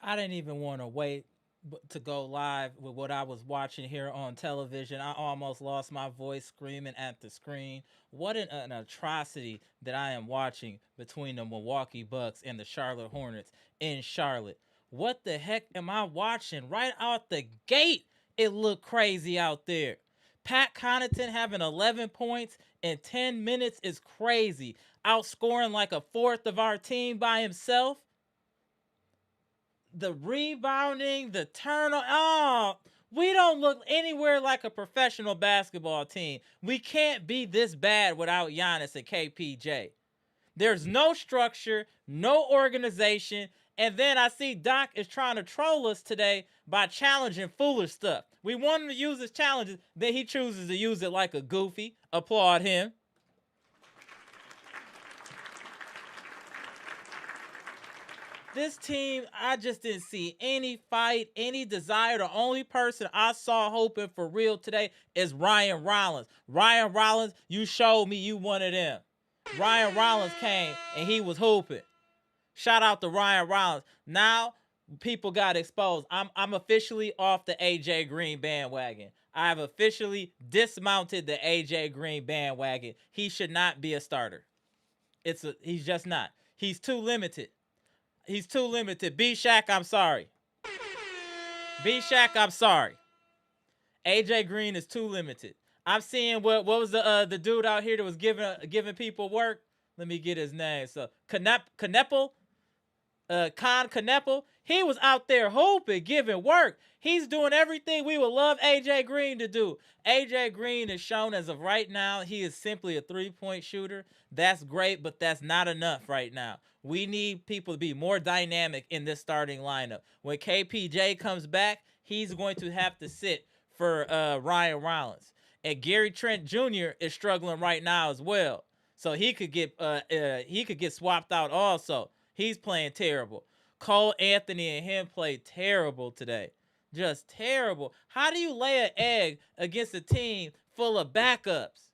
I didn't even want to wait to go live with what I was watching here on television. I almost lost my voice screaming at the screen. What an atrocity that I am watching between the Milwaukee Bucks and the Charlotte Hornets in Charlotte. What the heck am I watching? Right out the gate, it looked crazy out there. Pat Connaughton having 11 points in 10 minutes is crazy. Outscoring like a fourth of our team by himself. The rebounding, the turnover. Oh, we don't look anywhere like a professional basketball team. We can't be this bad without Giannis and KPJ. There's no structure, no organization. And then I see Doc is trying to troll us today by challenging foolish stuff. We want him to use his challenges, then he chooses to use it like a goofy. Applaud him. This team, I just didn't see any fight, any desire. The only person I saw hoping for real today is Ryan Rollins. Ryan Rollins, you showed me you one of them. Ryan Rollins came and he was hooping. Shout out to Ryan Rollins. Now people got exposed. I'm officially off the AJ Green bandwagon. I have officially dismounted the AJ Green bandwagon. He should not be a starter. He's just not. He's too limited. He's too limited. B-Shack, I'm sorry. B-Shack, I'm sorry. AJ Green is too limited. I'm seeing what was the dude out here that was giving people work? Let me get his name. So Kneppel, Con Kneppel, he was out there hooping, giving work. He's doing everything we would love AJ Green to do. AJ Green is shown as of right now, he is simply a three-point shooter. That's great, but that's not enough right now. We need people to be more dynamic in this starting lineup. When KPJ comes back, he's going to have to sit for Ryan Rollins. And Gary Trent Jr. is struggling right now as well. So he could get swapped out also. He's playing terrible. Cole Anthony and him played terrible today. Just terrible. How do you lay an egg against a team full of backups?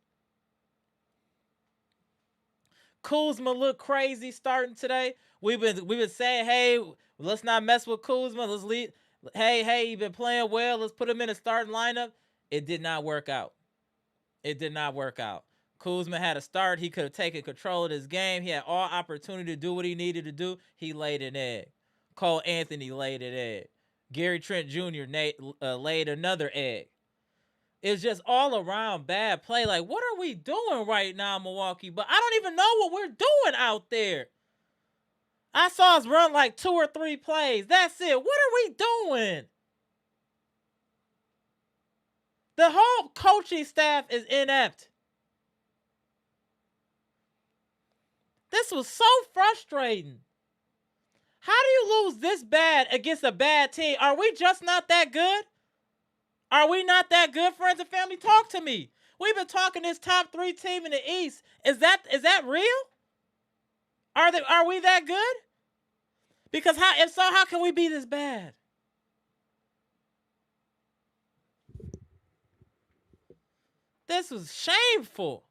Kuzma looked crazy starting today. We've been saying, hey, let's not mess with Kuzma. Let's leave. Hey, he been playing well. Let's put him in a starting lineup. It did not work out. It did not work out. Kuzma had a start. He could have taken control of this game. He had all opportunity to do what he needed to do. He laid an egg. Cole Anthony laid an egg. Gary Trent Jr. laid another egg. It's just all around bad play. Like, what are we doing right now, Milwaukee? But I don't even know what we're doing out there. I saw us run like 2 or 3 plays. That's it. What are we doing? The whole coaching staff is inept. This was so frustrating. How do you lose this bad against a bad team? Are we just not that good? Are we not that good, friends and family? Talk to me. We've been talking this top 3 team in the East. Is that real? Are we that good? Because if so, how can we be this bad? This was shameful.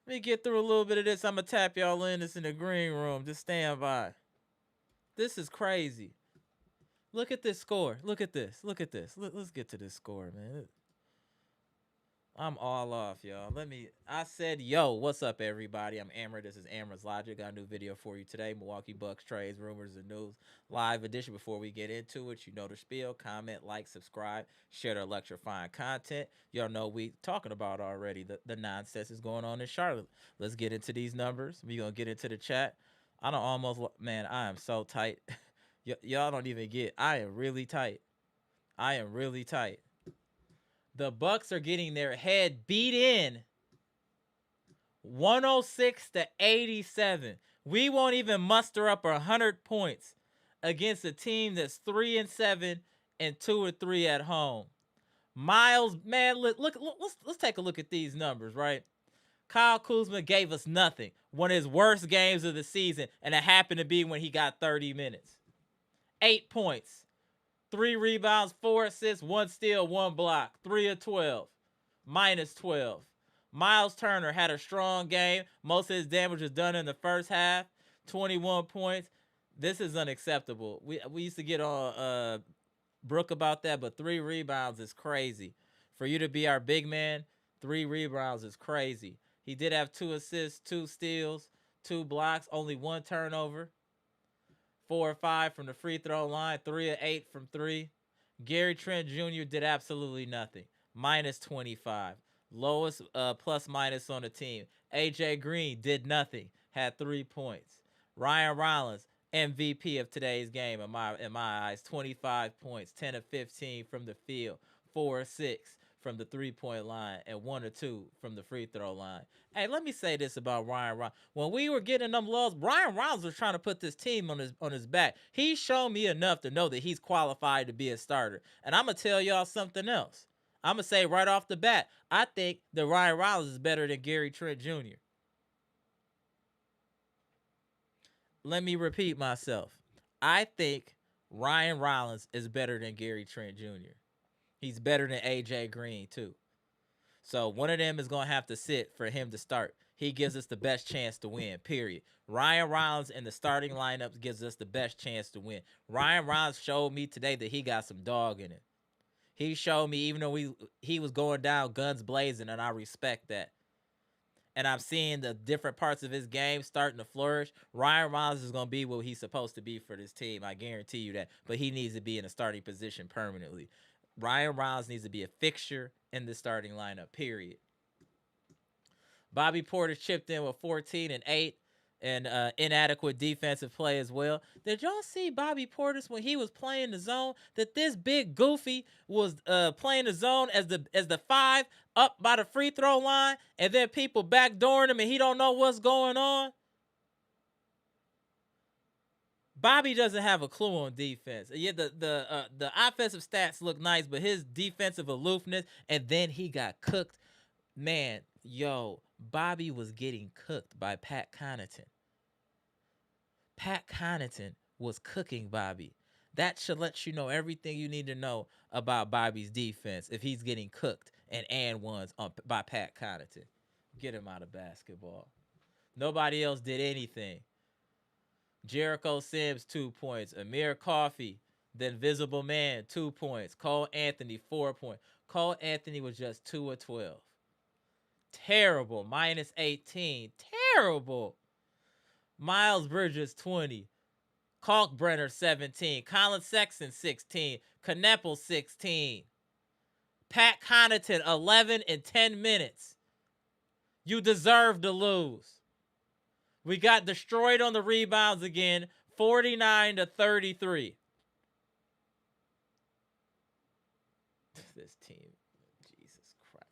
Let me get through a little bit of this. I'm going to tap y'all in. This in the green room. Just stand by. This is crazy. Look at this score. Look at this. Look at this. Let's get to this score, man. I'm all off, y'all. I said, yo, what's up, everybody? I'm Amara. This is Amara's Logic. Got a new video for you today. Milwaukee Bucks trades, rumors, and news. Live edition. Before we get into it, you know the spiel. Comment, like, subscribe, share the electrifying content. Y'all know we talking about already the nonsense is going on in Charlotte. Let's get into these numbers. We gonna get into the chat. I am so tight. Y'all don't even get. I am really tight. The Bucks are getting their head beat in 106-87. We won't even muster up 100 points against a team that's 3-7 and 2-3 at home. Miles, man, let's take a look at these numbers, right? Kyle Kuzma gave us nothing. One of his worst games of the season, and it happened to be when he got 30 minutes. 8 points. 3 rebounds, 4 assists, 1 steal, 1 block. 3 of 12. Minus 12. Miles Turner had a strong game. Most of his damage was done in the first half. 21 points. This is unacceptable. We used to get on Brooke about that, but 3 rebounds is crazy. For you to be our big man, 3 rebounds is crazy. He did have 2 assists, 2 steals, 2 blocks, only 1 turnover. 4 or 5 from the free throw line, 3 of 8 from 3. Gary Trent Jr. did absolutely nothing. Minus 25. Lowest plus minus on the team. AJ Green did nothing. Had 3 points. Ryan Rollins, MVP of today's game in my eyes. 25 points, 10 of 15 from the field, 4 of 6 from the 3-point line, and 1 or 2 from the free throw line. Hey, let me say this about Ryan Rollins. When we were getting them lows, Ryan Rollins was trying to put this team on his back. He's shown me enough to know that he's qualified to be a starter. And I'm going to tell y'all something else. I'm going to say right off the bat, I think that Ryan Rollins is better than Gary Trent Jr. Let me repeat myself. I think Ryan Rollins is better than Gary Trent Jr. He's better than AJ Green, too. So one of them is going to have to sit for him to start. He gives us the best chance to win, period. Ryan Rollins in the starting lineups gives us the best chance to win. Ryan Rollins showed me today that he got some dog in it. He showed me, even though he was going down guns blazing, and I respect that. And I'm seeing the different parts of his game starting to flourish. Ryan Rollins is going to be what he's supposed to be for this team. I guarantee you that. But he needs to be in a starting position permanently. Ryan Rollins needs to be a fixture in the starting lineup, period. Bobby Portis chipped in with 14 and 8 and inadequate defensive play as well. Did y'all see Bobby Portis when he was playing the zone? That this big goofy was playing the zone as the 5 up by the free throw line, and then people backdooring him and he don't know what's going on? Bobby doesn't have a clue on defense. Yeah, the offensive stats look nice, but his defensive aloofness, and then he got cooked. Man, Bobby was getting cooked by Pat Connaughton. Pat Connaughton was cooking Bobby. That should let you know everything you need to know about Bobby's defense if he's getting cooked and ones by Pat Connaughton. Get him out of basketball. Nobody else did anything. Jericho Sims, 2 points. Amir Coffey, the invisible man, 2 points. Cole Anthony, 4 points. Cole Anthony was just 2 of 12. Terrible. Minus 18. Terrible. Miles Bridges, 20. Kalkbrenner, 17. Colin Sexton, 16. Kneppel, 16. Pat Connaughton, 11 in 10 minutes. You deserve to lose. We got destroyed on the rebounds again, 49-33. This team, Jesus Christ.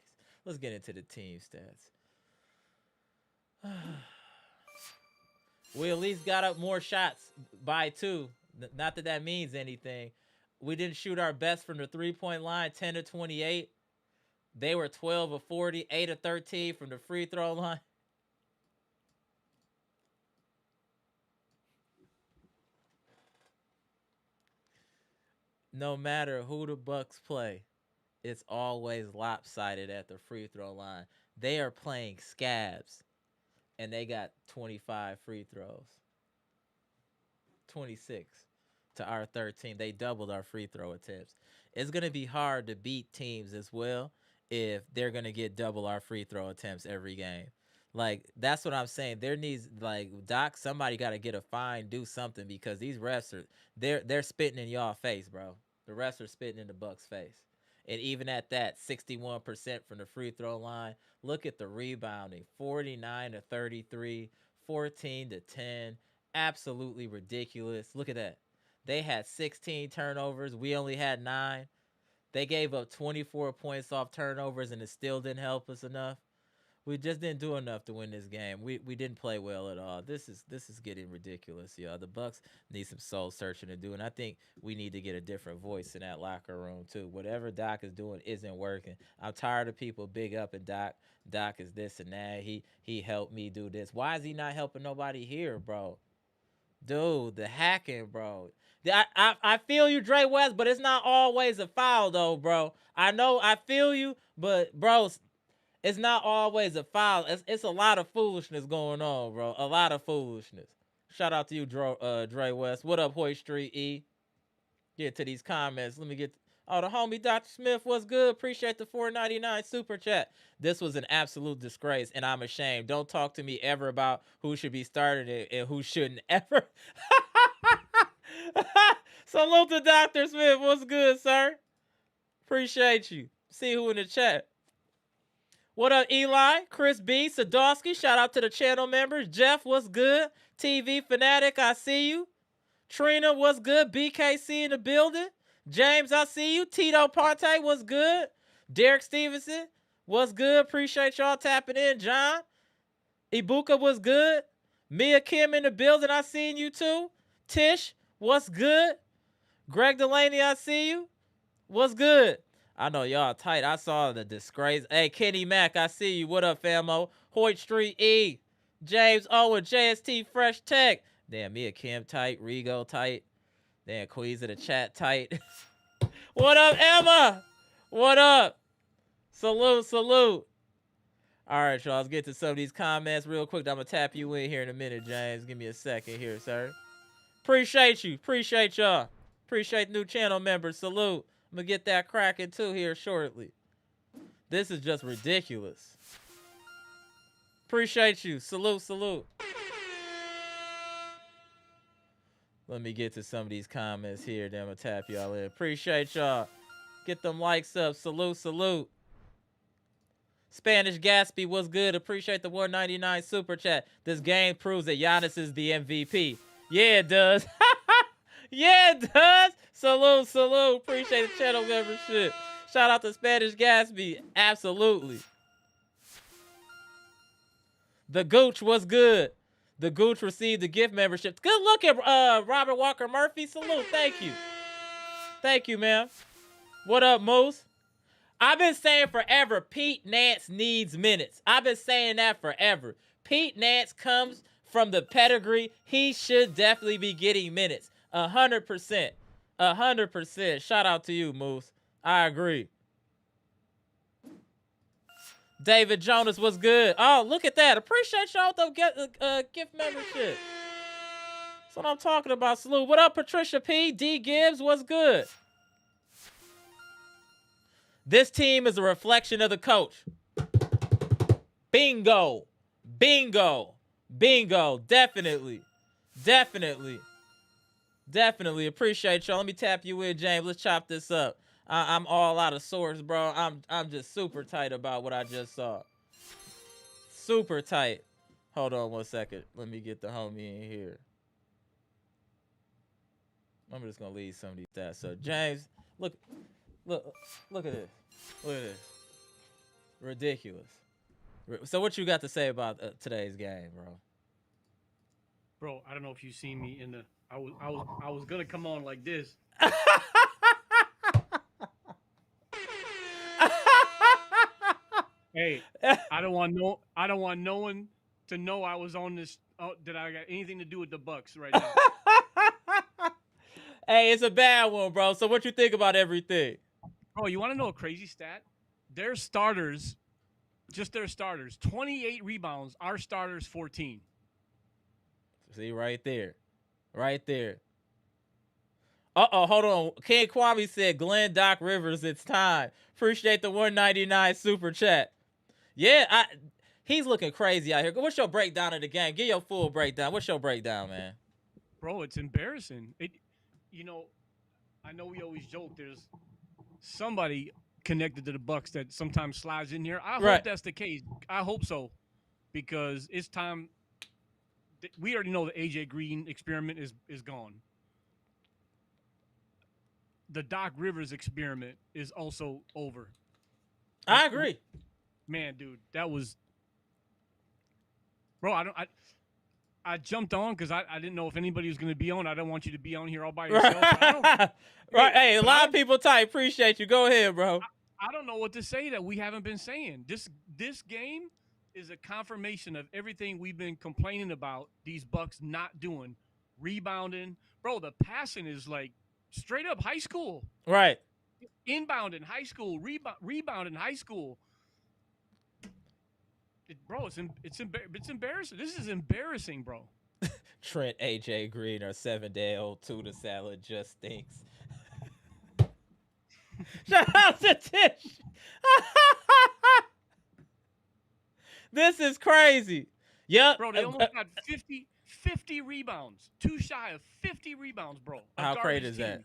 Let's get into the team stats. We at least got up more shots by 2. Not that that means anything. We didn't shoot our best from the three-point line, 10-28. They were 12-40, 8-13 from the free throw line. No matter who the Bucks play, it's always lopsided at the free throw line. They are playing scabs, and they got 25 free throws. 26 to our 13. They doubled our free throw attempts. It's going to be hard to beat teams as well if they're going to get double our free throw attempts every game. Like, that's what I'm saying. There needs, like, Doc, somebody got to get a fine, do something, because these refs are, they're spitting in y'all face, bro. The refs are spitting in the Bucks' face. And even at that, 61% from the free throw line. Look at the rebounding, 49-33, 14-10. Absolutely ridiculous. Look at that. They had 16 turnovers. We only had 9. They gave up 24 points off turnovers, and it still didn't help us enough. We just didn't do enough to win this game. We didn't play well at all. This is getting ridiculous, y'all. The Bucks need some soul searching to do, and I think we need to get a different voice in that locker room too. Whatever Doc is doing isn't working. I'm tired of people big up and Doc. Doc is this and that. He helped me do this. Why is he not helping nobody here, bro? Dude, the hacking, bro. I feel you, Dre West, but it's not always a foul though, bro. I know I feel you, but bro, it's not always a foul. It's a lot of foolishness going on, bro. A lot of foolishness. Shout out to you, Dre West. What up, Hoyt Street E? Get to these comments. Let me get. Oh, the homie Dr. Smith was good. Appreciate the $4.99 super chat. This was an absolute disgrace, and I'm ashamed. Don't talk to me ever about who should be starting it and who shouldn't ever. Salute to Dr. Smith. What's good, sir? Appreciate you. See who in the chat. What up, Eli? Chris B. Sadowski. Shout out to the channel members. Jeff, what's good? TV Fanatic, I see you. Trina, what's good? BKC in the building. James, I see you. Tito Parte, what's good? Derek Stevenson, what's good? Appreciate y'all tapping in. John. Ibuka, what's good? Mia Kim in the building, I seen you too. Tish, what's good? Greg Delaney, I see you. What's good? I know y'all tight. I saw the disgrace. Hey, Kenny Mack, I see you. What up, famo? Hoyt Street E. James Owen, JST Fresh Tech. Damn, Mia Kim tight. Rigo tight. Damn, Queez in the chat tight. What up, Emma? What up? Salute, salute. All right, y'all. Let's get to some of these comments real quick. I'm going to tap you in here in a minute, James. Give me a second here, sir. Appreciate you. Appreciate y'all. Appreciate new channel members. Salute. I'm going to get that cracking too here shortly. This is just ridiculous. Appreciate you. Salute, salute. Let me get to some of these comments here. Then I'm going to tap y'all in. Appreciate y'all. Get them likes up. Salute, salute. Spanish Gatsby, what's good? Appreciate the $1.99 super chat. This game proves that Giannis is the MVP. Yeah, it does. Yeah, it does. Salute, salute. Appreciate the channel membership. Shout out to Spanish Gatsby. Absolutely. The Gooch was good. The Gooch received the gift membership. Good look at Robert Walker Murphy. Salute. Thank you. Thank you, man. What up, Moose? I've been saying forever, Pete Nance needs minutes. I've been saying that forever. Pete Nance comes from the pedigree. He should definitely be getting minutes. 100%. 100%. Shout out to you, Moose. I agree. David Jonas was good. Oh, look at that. Appreciate y'all with the gift membership. That's what I'm talking about. Salute. What up, Patricia P? D Gibbs, what's good? This team is a reflection of the coach. Bingo. Bingo. Bingo. Definitely. Definitely. Definitely. Appreciate y'all. Let me tap you in, James. Let's chop this up. I'm all out of sorts, bro. I'm just super tight about what I just saw. Super tight. Hold on 1 second. Let me get the homie in here. I'm just gonna leave some of these stats. So James, look at this. Look at this. Ridiculous. So what you got to say about today's game, bro? Bro, I don't know if you seen me in the. I was gonna come on like this. Hey, I don't want no one to know I was on this. That I got anything to do with the Bucks right now. Hey, it's a bad one, bro. So what you think about everything? Bro, you want to know a crazy stat? Their starters, just their starters, 28 rebounds. Our starters, 14. See, right there. Hold on. King Kwame said, Glenn Doc Rivers, it's time. Appreciate the 199 super chat. Yeah, he's looking crazy out here. What's your breakdown of the game? Give your full breakdown. What's your breakdown, man? Bro, it's embarrassing. I know we always joke there's somebody connected to the Bucks that sometimes slides in here. I hope that's the case. I hope so, because it's time. We already know the AJ Green experiment is gone. The Doc Rivers experiment is also over. I agree. Man, dude, that was. Bro, I jumped on because I didn't know if anybody was going to be on. I don't want you to be on here all by yourself. Right. Hey, a lot of people type. Appreciate you. Go ahead, bro. I don't know what to say that we haven't been saying. This game is a confirmation of everything we've been complaining about these Bucks not doing. Rebounding. Bro, the passing is like straight up high school. Right. Inbound in high school. Rebound in high school. Bro, it's embarrassing. This is embarrassing, bro. Trent, AJ Green are 7-day-old tuna salad just stinks. Shout out to Tish. This is crazy. Yep. Bro, they almost got 50 rebounds. Too shy of 50 rebounds, bro. How crazy is that?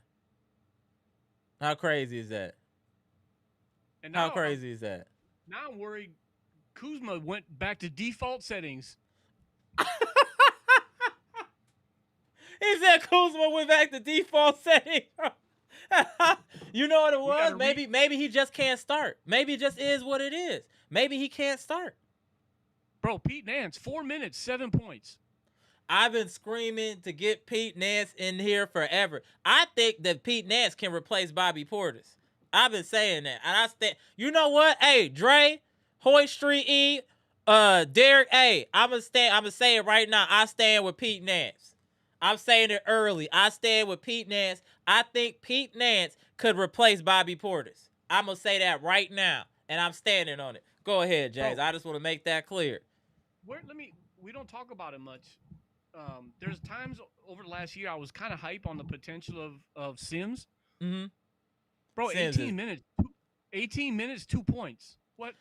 How crazy is that? And now, how crazy is that? Now I'm worried Kuzma went back to default settings. He said Kuzma went back to default settings. You know what it was? Maybe he just can't start. Maybe it just is what it is. Maybe he can't start. Bro, Pete Nance, 4 minutes, 7 points. I've been screaming to get Pete Nance in here forever. I think that Pete Nance can replace Bobby Portis. I've been saying that. And I stand. You know what? Hey, Dre, Hoy Street E, Derek, hey, I'm gonna say it right now. I stand with Pete Nance. I'm saying it early. I stand with Pete Nance. I think Pete Nance could replace Bobby Portis. I'm gonna say that right now, and I'm standing on it. Go ahead, James. I just want to make that clear. We don't talk about it much. There's times over the last year I was kind of hype on the potential of Sims. Mm-hmm. Bro, Sims 18 minutes, 2 points. What?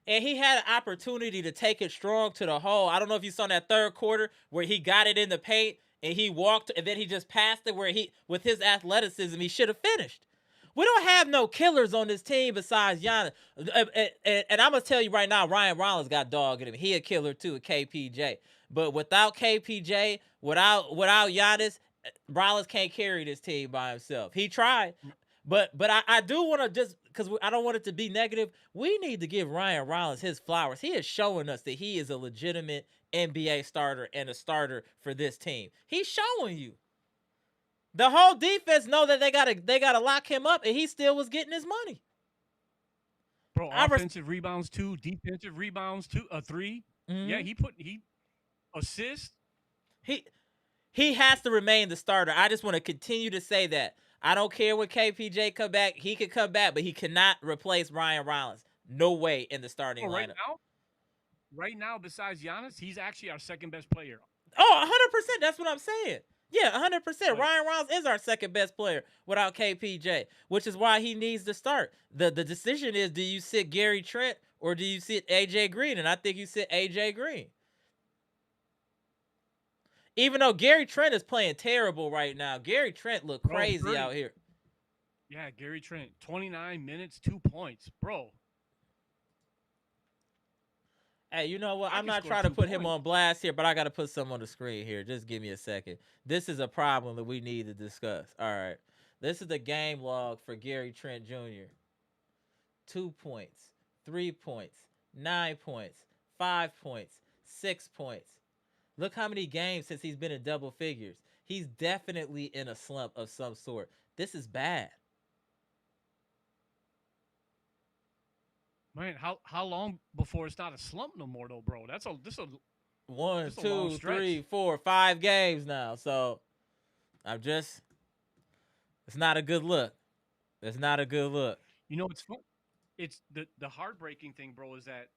And he had an opportunity to take it strong to the hole. I don't know if you saw that third quarter where he got it in the paint and he walked and then he just passed it where with his athleticism, he should have finished. We don't have no killers on this team besides Giannis. And I'm going to tell you right now, Ryan Rollins got dog in him. He a killer too, KPJ. But without KPJ, without Giannis, Rollins can't carry this team by himself. He tried. But I do want to just, because I don't want it to be negative, we need to give Ryan Rollins his flowers. He is showing us that he is a legitimate NBA starter and a starter for this team. He's showing you. The whole defense know that they gotta lock him up, and he still was getting his money. Bro, offensive rebounds 2, defensive rebounds 2, 3. Mm-hmm. Yeah, he assists. He has to remain the starter. I just want to continue to say that. I don't care when KPJ come back. He could come back, but he cannot replace Ryan Rollins. No way in the starting lineup. Right now, besides Giannis, he's actually our second best player. Oh, 100%. That's what I'm saying. Yeah, 100%. Ryan Rollins is our second best player without KPJ, which is why he needs to start. The decision is, do you sit Gary Trent or do you sit AJ Green? And I think you sit AJ Green. Even though Gary Trent is playing terrible right now. Gary Trent look crazy out here. Yeah, Gary Trent, 29 minutes, 2 points. Bro. Hey, you know what? I'm not trying to put him on blast here, but I got to put some on the screen here. Just give me a second. This is a problem that we need to discuss. All right. This is the game log for Gary Trent Jr. 2 points, 3 points, 9 points, 5 points, 6 points. Look how many games since he's been in double figures. He's definitely in a slump of some sort. This is bad. Man, how long before it's not a slump no more though, bro? This a 1, 2, 3, 4, 5 games now. So it's not a good look. It's not a good look. You know, it's fun. It's the heartbreaking thing, bro, is that,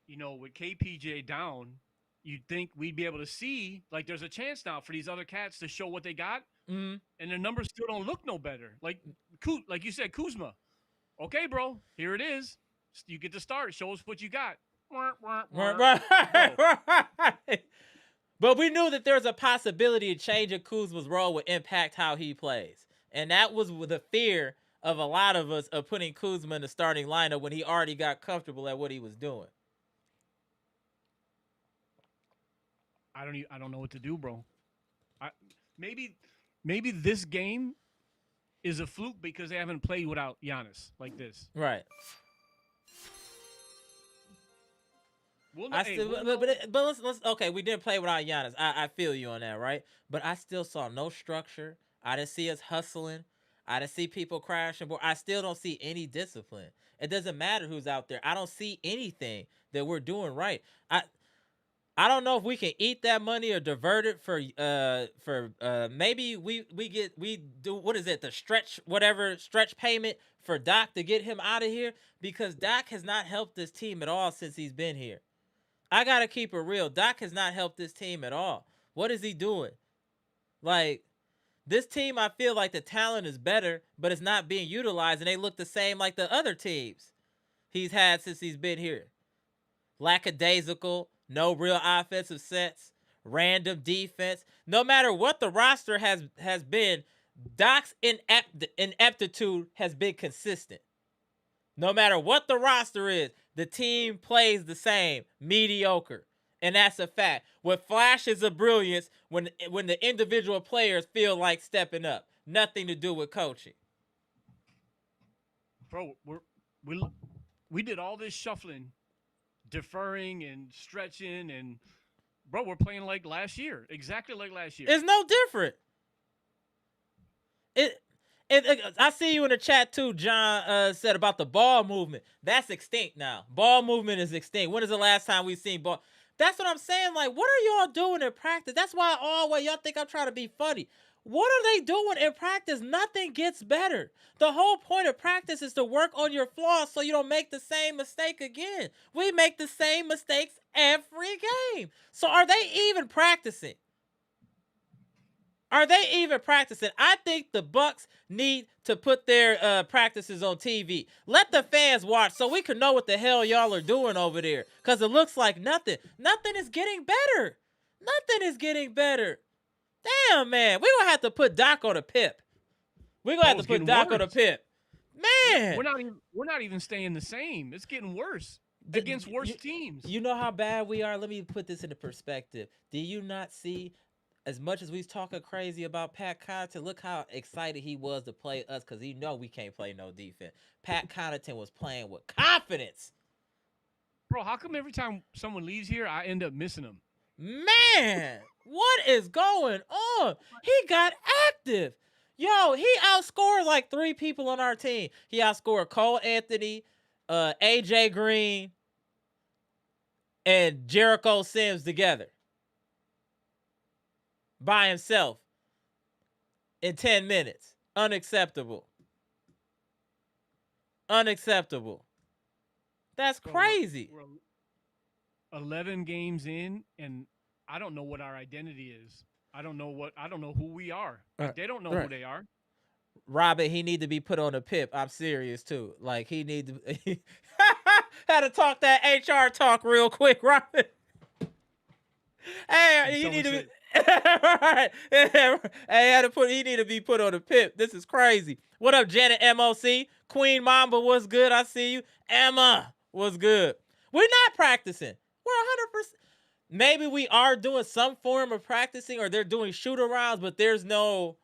you know, with KPJ down, you'd think we'd be able to see, like, there's a chance now for these other cats to show what they got, and their numbers still don't look no better. Like you said, Kuzma. Okay, bro, here it is. You get to start. Show us what you got. Right. But we knew that there's a possibility of changing Kuzma's role would impact how he plays. And that was the fear of a lot of us of putting Kuzma in the starting lineup when he already got comfortable at what he was doing. I don't know what to do, bro. Maybe this game is a fluke because they haven't played without Giannis like this. Right. But let's okay. We didn't play without Giannis. I feel you on that, right? But I still saw no structure. I didn't see us hustling. I didn't see people crashing. But I still don't see any discipline. It doesn't matter who's out there. I don't see anything that we're doing right. I don't know if we can eat that money or divert it for maybe we do, what is it, the stretch payment for Doc to get him out of here, because Doc has not helped this team at all since he's been here. I gotta keep it real. Doc has not helped this team at all. What is he doing? Like, this team, I feel like the talent is better, but it's not being utilized, and they look the same like the other teams he's had since he's been here. Lackadaisical, no real offensive sets, random defense. No matter what the roster has been, Doc's ineptitude has been consistent. No matter what the roster is, the team plays the same, mediocre. And that's a fact. With flashes of brilliance when the individual players feel like stepping up. Nothing to do with coaching. Bro, we did all this shuffling, deferring and stretching, and bro, we're playing like last year. Exactly like last year. It's no different. I see you in the chat too, John said about the ball movement. That's extinct now. Ball movement is extinct. When is the last time we've seen ball? That's what I'm saying. Like, what are y'all doing in practice? That's why y'all think I'm trying to be funny. What are they doing in practice? Nothing gets better. The whole point of practice is to work on your flaws so you don't make the same mistake again. We make the same mistakes every game. So are they even practicing? Are they even practicing? I think the Bucks need to put their practices on TV. Let the fans watch so we can know what the hell y'all are doing over there. Because it looks like nothing. Nothing is getting better. Nothing is getting better. Damn, man. We're going to have to put Doc on a pip. We're going to have to put Doc on a pip. Man. We're not even staying the same. It's getting worse against worse teams. You know how bad we are? Let me put this into perspective. Do you not see, as much as we talking crazy about Pat Connaughton, look how excited he was to play us because he know we can't play no defense. Pat Connaughton was playing with confidence. Bro, how come every time someone leaves here, I end up missing them? Man, what is going on? He got active. Yo, he outscored like 3 people on our team. He outscored Cole Anthony, AJ Green, and Jericho Sims together. By himself. In 10 minutes. Unacceptable. Unacceptable. That's crazy. We're 11 games in, and I don't know what our identity is. I don't know who we are. They don't know who they are. Robin, he need to be put on a pip. I'm serious too. Like, he need to had to talk that HR talk real quick, Robin. Hey, you need to be right. He need to be put on a pip. This is crazy. What up, Janet MOC? Queen Mamba, what's good? I see you. Emma, what's good? We're not practicing. We're Maybe we are doing some form of practicing, or they're doing shoot-arounds, but there's no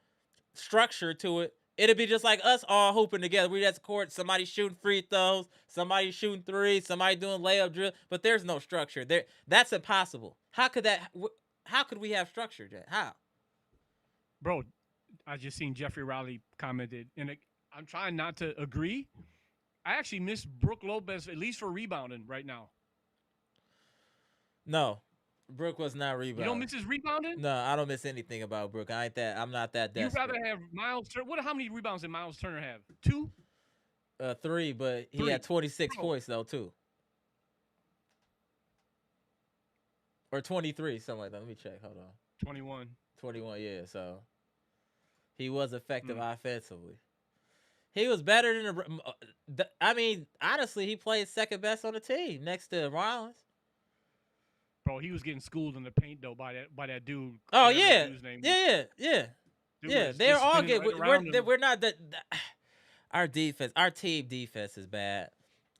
structure to it. It'd be just like us all hooping together. We at the court, somebody shooting free throws, somebody shooting threes, somebody doing layup drill, but there's no structure. That's impossible. How could we have structure, Jay? How? Bro, I just seen Jeffrey Riley commented, and I'm trying not to agree. I actually miss Brook Lopez, at least for rebounding right now. No. Brook was not rebounding. You don't miss his rebounding? No, I don't miss anything about Brook. I'm not that desperate. You'd rather have Miles Turner. How many rebounds did Miles Turner have? 2? 3, but he had 26 points though too. Or 23, something like that. Let me check. Hold on. 21. 21, yeah. So he was effective offensively. He was better than honestly, he played second best on the team next to Rollins. Bro, he was getting schooled in the paint though by that dude. Oh yeah, yeah. They're all good. We're not that. Our team defense is bad.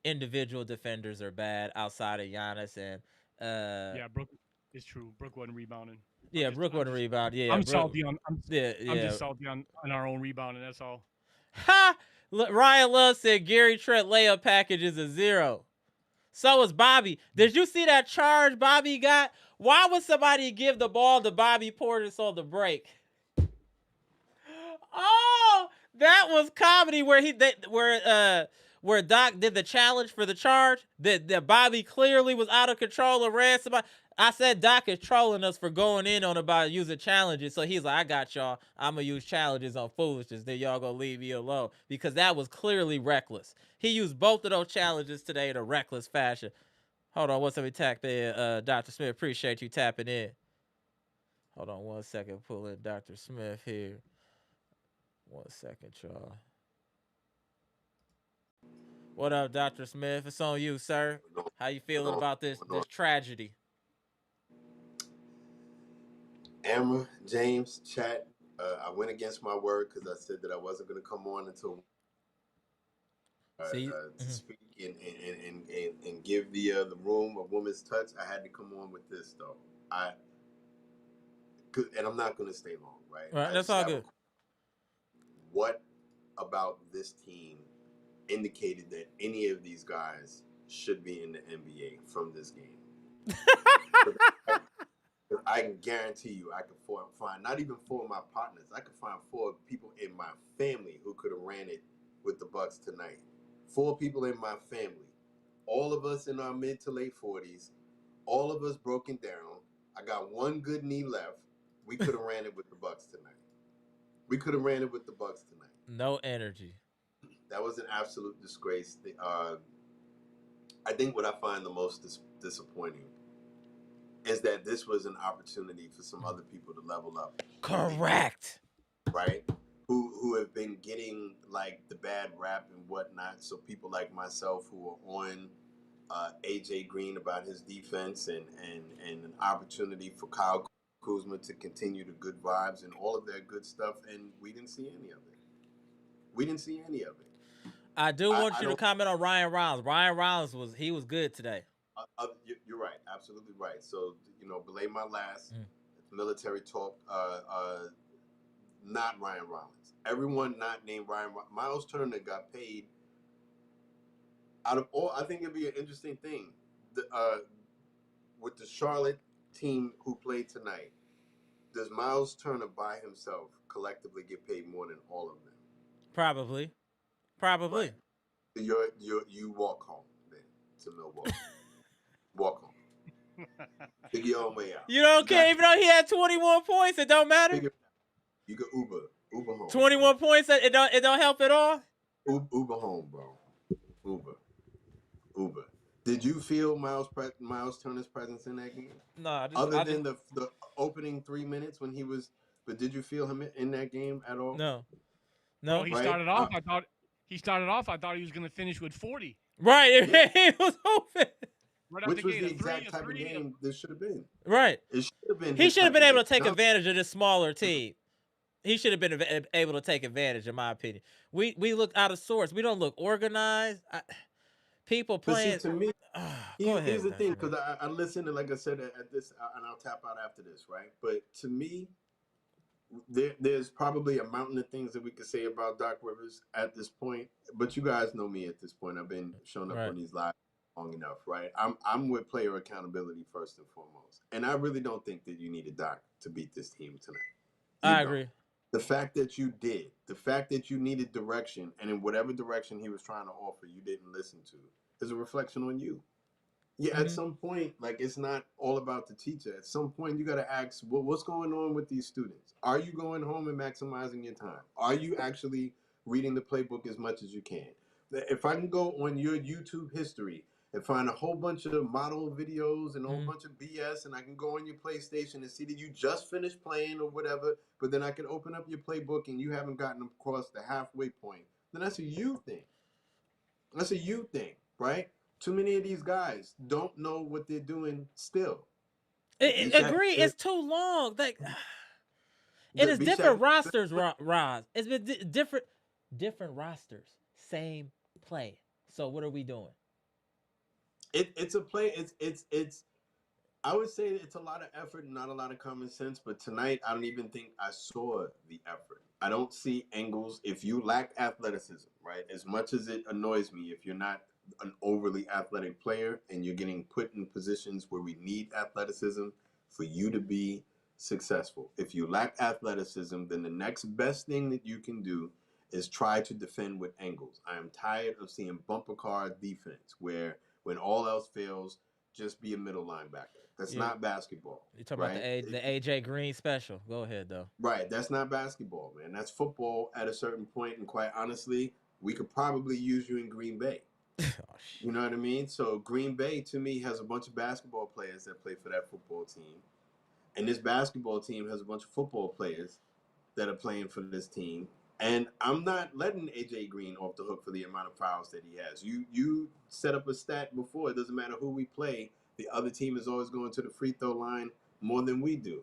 Individual defenders are bad outside of Giannis and. Yeah, Brook. It's true. Brook wasn't rebounding. Yeah, Brook wasn't rebounding. Yeah, I'm salty on. I'm just salty on our own rebounding. That's all. Ha! Ryan Love said Gary Trent layup package is a 0. So was Bobby. Did you see that charge Bobby got? Why would somebody give the ball to Bobby Portis on the break? Oh, that was comedy where Doc did the challenge for the charge. That Bobby clearly was out of control and ran somebody. I said Doc is trolling us for going in on about using challenges. So he's like, I got y'all. I'm going to use challenges on foolishness. Then y'all going to leave me alone. Because that was clearly reckless. He used both of those challenges today in a reckless fashion. Hold on. What's up? We tap in. Dr. Smith, appreciate you tapping in. Hold on 1 second. Pull in Dr. Smith here. 1 second, y'all. What up, Dr. Smith? It's on you, sir. How you feeling about this tragedy? Amara, James, chat. I went against my word because I said that I wasn't going to come on until to speak and give the room a woman's touch. I had to come on with this though. And I'm not going to stay long, right? Right, that's all good. What about this team indicated that any of these guys should be in the NBA from this game? I can guarantee you I could find not even 4 of my partners. I could find 4 people in my family who could have ran it with the Bucks tonight. 4 people in my family. All of us in our mid to late 40s. All of us broken down. I got 1 good knee left. We could have ran it with the Bucks tonight. No energy. That was an absolute disgrace. I think what I find the most disappointing is that this was an opportunity for some other people to level up. Correct. Right? Who have been getting like the bad rap and whatnot. So people like myself who are on AJ Green about his defense and an opportunity for Kyle Kuzma to continue the good vibes and all of that good stuff. And we didn't see any of it. I do want you to comment on Ryan Rollins. Ryan Rollins was good today. You're right, absolutely right. So belay my last military talk. Not Ryan Rollins. Everyone not named Ryan. Miles Turner got paid. Out of all, I think it'd be an interesting thing. With the Charlotte team who played tonight, does Miles Turner by himself collectively get paid more than all of them? Probably. Right. You walk home then to Milwaukee. Walk home. Figure your own way out. You don't care, even though he had 21 points, it don't matter. You can Uber home. 21 points, it don't help at all. Uber home, bro. Uber. Did you feel Miles Turner's presence in that game? No, other than the opening 3 minutes when he was. But did you feel him in that game at all? No. Well, he started off. I thought he was going to finish with 40. Right, he was open. Right, which was the exact type of game this should have been. Right. It should have been. He should have been able to take advantage of this smaller team. He should have been able to take advantage, in my opinion. We look out of sorts. We don't look organized. people But see, playing. to me, Go ahead, here's the thing, Dr. because I listened, and like I said at this, and I'll tap out after this, right? But to me, there's probably a mountain of things that we could say about Doc Rivers at this point. But you guys know me at this point. I've been showing up on these lives long enough, right? I'm with player accountability first and foremost, and I really don't think that you needed Doc to beat this team tonight. I agree. The fact that you did, the fact that you needed direction, and in whatever direction he was trying to offer, you didn't listen to, is a reflection on you. Yeah, at some point, like, it's not all about the teacher. At some point, you got to ask, what's going on with these students? Are you going home and maximizing your time? Are you actually reading the playbook as much as you can? If I can go on your YouTube history and find a whole bunch of model videos and a whole bunch of BS, and I can go on your PlayStation and see that you just finished playing or whatever, but then I can open up your playbook and you haven't gotten across the halfway point, then that's a you thing. That's a you thing, right? Too many of these guys don't know what they're doing still. Agree. It's too long. Like, it is different rosters, Roz. It's been different rosters. Same play. So what are we doing? It's a play. It's. I would say it's a lot of effort and not a lot of common sense. But tonight, I don't even think I saw the effort. I don't see angles. If you lack athleticism, right? As much as it annoys me, if you're not an overly athletic player and you're getting put in positions where we need athleticism for you to be successful. If you lack athleticism, then the next best thing that you can do is try to defend with angles. I am tired of seeing bumper car defense where when all else fails, just be a middle linebacker. That's not basketball. You talking about the AJ Green special? Go ahead though. Right, that's not basketball, man. That's football at a certain point, and quite honestly, we could probably use you in Green Bay. You know what I mean? So Green Bay, to me, has a bunch of basketball players that play for that football team. And this basketball team has a bunch of football players that are playing for this team. And I'm not letting AJ Green off the hook for the amount of fouls that he has. You set up a stat before. It doesn't matter who we play. The other team is always going to the free throw line more than we do.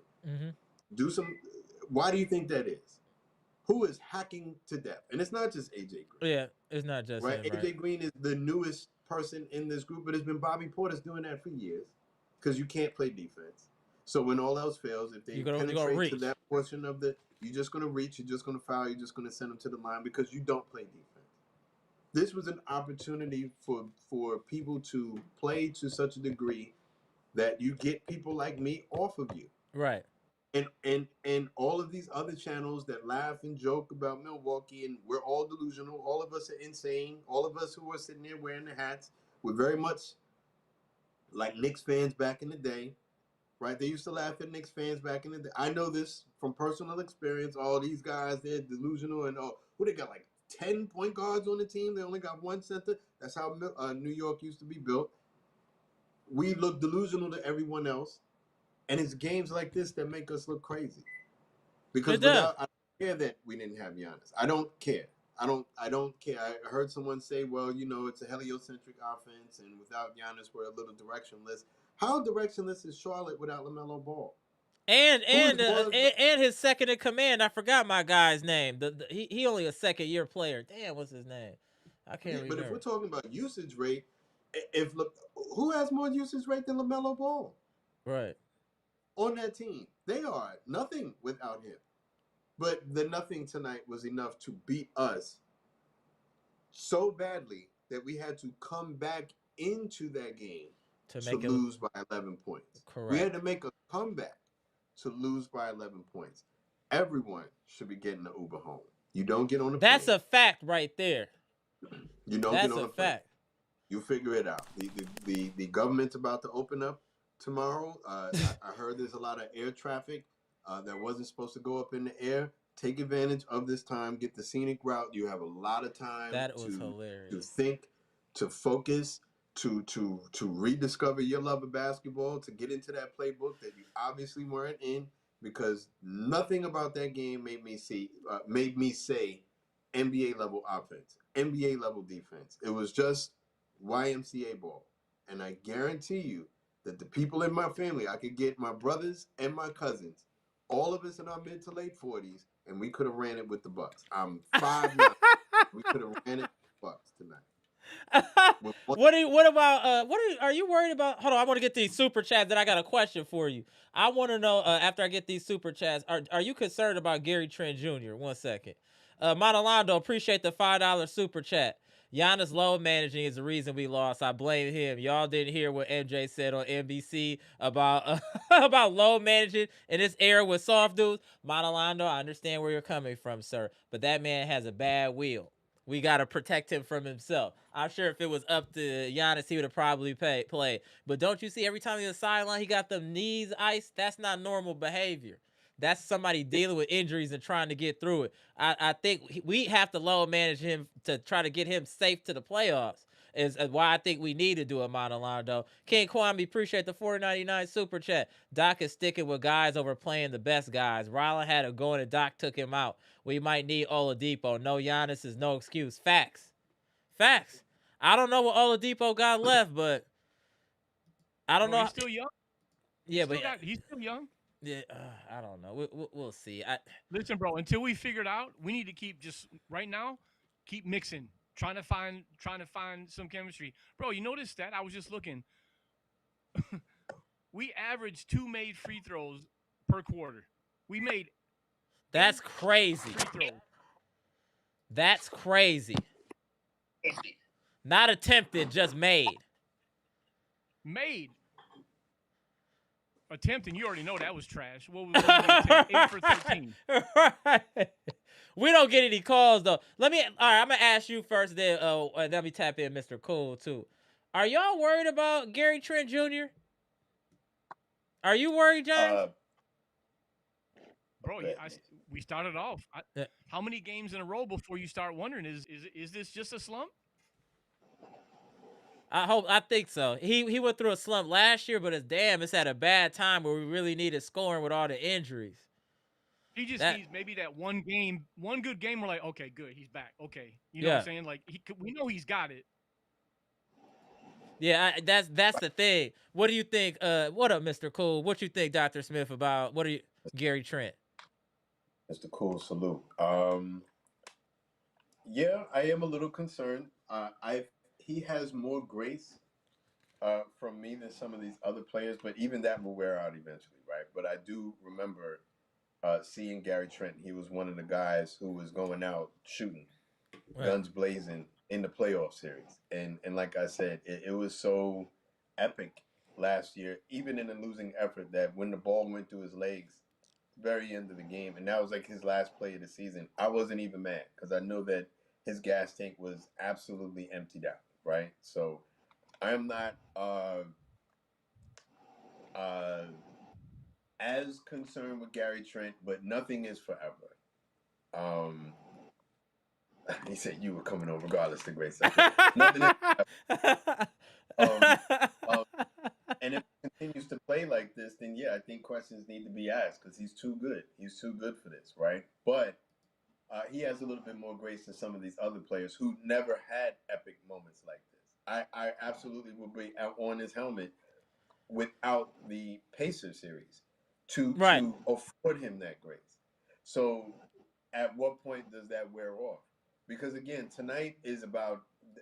Why do you think that is? Who is hacking to death? And it's not just AJ Green. Yeah, it's not just right. him, AJ Green is the newest person in this group, but it's been Bobby Portis doing that for years because you can't play defense. So when all else fails, if they penetrate to that portion of you're just going to reach, you're just going to foul, you're just going to send them to the line because you don't play defense. This was an opportunity for people to play to such a degree that you get people like me off of you. Right. And all of these other channels that laugh and joke about Milwaukee, and we're all delusional. All of us are insane. All of us who are sitting there wearing the hats, we're very much like Knicks fans back in the day, right? They used to laugh at Knicks fans back in the day. I know this from personal experience. All these guys, they're delusional, and who they got, like 10 point guards on the team? They only got one center. That's how New York used to be built. We look delusional to everyone else. And it's games like this that make us look crazy. Because I don't care that we didn't have Giannis. I don't care. I don't care. I heard someone say, well, it's a heliocentric offense, and without Giannis, we're a little directionless. How directionless is Charlotte without LaMelo Ball? And his second in command, I forgot my guy's name. He only a second year player. Damn, what's his name? I can't remember. But if we're talking about usage rate, who has more usage rate than LaMelo Ball? Right. On that team, they are nothing without him. But the nothing tonight was enough to beat us so badly that we had to come back into that game to lose by 11 points. Correct. We had to make a comeback to lose by 11 points. Everyone should be getting the Uber home. You don't get on the plane. That's a fact right there. You don't get on the plane. Fact. You figure it out. The government's about to open up tomorrow. I heard there's a lot of air traffic that wasn't supposed to go up in the air. Take advantage of this time. Get the scenic route. You have a lot of time to think, to focus, to rediscover your love of basketball, to get into that playbook that you obviously weren't in, because nothing about that game made me say NBA level offense, NBA level defense. It was just YMCA ball. And I guarantee you that the people in my family, I could get my brothers and my cousins, all of us in our mid to late 40s, and we could have ran it with the Bucks. I'm 5'9". We could have ran it with the Bucks tonight. What about are you worried about? Hold on, I want to get these super chats. Then I got a question for you. I want to know after I get these super chats, are you concerned about Gary Trent Jr.? 1 second. Monalando, appreciate the $5 super chat. Giannis load managing is the reason we lost. I blame him. Y'all didn't hear what MJ said on NBC about about load managing in this era with soft dudes. Monalando, I understand where you're coming from, sir, but that man has a bad wheel. We got to protect him from himself. I'm sure if it was up to Giannis, he would have probably played. But don't you see every time he's on the sideline, he got the knees iced? That's not normal behavior. That's somebody dealing with injuries and trying to get through it. I think we have to load manage him to try to get him safe to the playoffs. Is why I think we need to do a Monalando. King Kwame, appreciate the $4.99 super chat. Doc is sticking with guys over playing the best guys. Rollins had him going and Doc took him out. We might need Oladipo. No Giannis is no excuse. Facts. I don't know what Oladipo got left, but I don't know. He's still young. Yeah, he's still young. Yeah, I don't know. We'll see. Listen, bro. Until we figure it out, we need to keep keep mixing, trying to find some chemistry, bro. You notice that? I was just looking. We averaged 2 made free throws per quarter. We made. That's crazy. That's crazy. Not attempted, just made. Attempting, you already know that was trash. What was 8 for 13? Right. We don't get any calls though. All right, I'm gonna ask you first. Then let me tap in Mr. Cool too. Are y'all worried about Gary Trent Jr.? Are you worried, John? Bro, we started off. How many games in a row before you start wondering is this just a slump? I think so. He went through a slump last year, but it's at a bad time where we really needed scoring with all the injuries. He just needs maybe that one good game. We're like, okay, good, he's back. Okay, you know what I'm saying? Like we know he's got it. Yeah, that's the thing. What do you think? What up, Mr. Cool? What you think, Dr. Smith, about Gary Trent? Mr. Cool, salute. Yeah, I am a little concerned. He has more grace from me than some of these other players, but even that will wear out eventually, right? But I do remember seeing Gary Trent. He was one of the guys who was going out shooting, guns blazing in the playoff series. And like I said, it was so epic last year, even in a losing effort, that when the ball went through his legs, very end of the game, and that was like his last play of the season, I wasn't even mad because I know that his gas tank was absolutely emptied out, right? So I am not as concerned with Gary Trent, but nothing is forever. He said you were coming over regardless to great stuff. Nothing is forever. And if he continues to play like this, then yeah, I think questions need to be asked because he's too good. He's too good for this, right? But he has a little bit more grace than some of these other players who never had epic moments like this. I absolutely will be on his helmet without the Pacers series to afford him that grace. So at what point does that wear off? Because again, tonight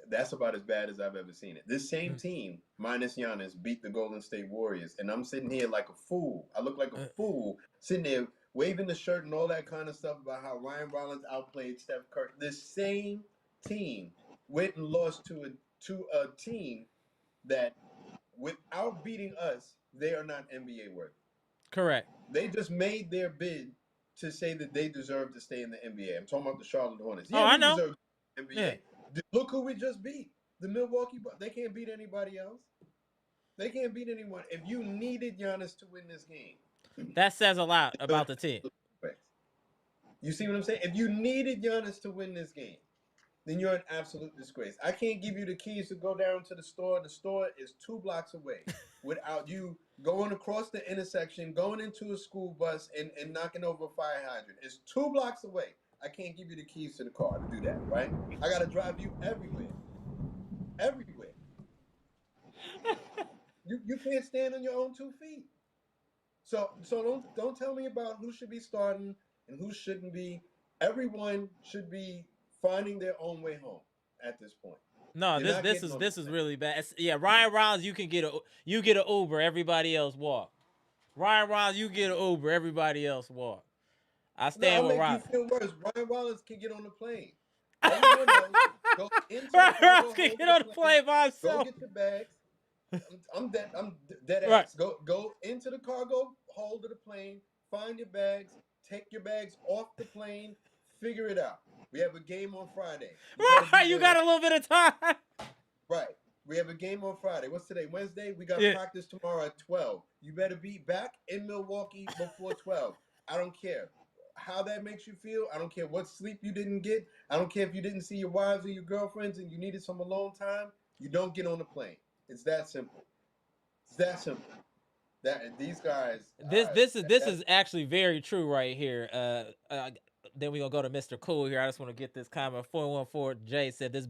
that's about as bad as I've ever seen it. This same team, minus Giannis, beat the Golden State Warriors, and I'm sitting here like a fool. I look like a fool sitting there waving the shirt and all that kind of stuff about how Ryan Rollins outplayed Steph Curry. This same team went and lost to a team that, without beating us, they are not NBA worthy. Correct. They just made their bid to say that they deserve to stay in the NBA. I'm talking about the Charlotte Hornets. Yeah, I know. Deserve the NBA. Yeah. Look who we just beat. The Milwaukee Bucks. They can't beat anybody else. They can't beat anyone. If you needed Giannis to win this game, that says a lot about the team. You see what I'm saying? If you needed Giannis to win this game, then you're an absolute disgrace. I can't give you the keys to go down to the store. The store is 2 blocks away without you going across the intersection, going into a school bus, and knocking over a fire hydrant. It's 2 blocks away. I can't give you the keys to the car to do that, right? I got to drive you everywhere. Everywhere. You can't stand on your own 2 feet. So don't tell me about who should be starting and who shouldn't be. Everyone should be finding their own way home at this point. No, You're not getting on this the is plane. really bad. Yeah, Ryan Rollins, you get an Uber, everybody else walk. Ryan Rollins, you get an Uber, everybody else walk. I No, I'll stand with make you Ryan. feel worse. Ryan Rollins can get on the plane. Everyone else, go into the Ryan Rollins cargo can hold get of on the the plane. plane by Go himself. get your bags. I'm dead. I'm dead Right. ass. Go into the cargo hold of the plane. Find your bags. Take your bags off the plane. Figure it out. We have a game on Friday. You better be Right, you got there. a little bit of time. Right. We have a game on Friday. What's today? Wednesday? We got Yeah. practice tomorrow at 12. You better be back in Milwaukee before 12. I don't care how that makes you feel. I don't care what sleep you didn't get. I don't care if you didn't see your wives or your girlfriends and you needed some alone time. You don't get on the plane. It's that simple. It's that simple. That these guys. This That's is actually very true right here. Then we gonna go to Mr. Cool here. I just want to get this comment. 414 Jay said this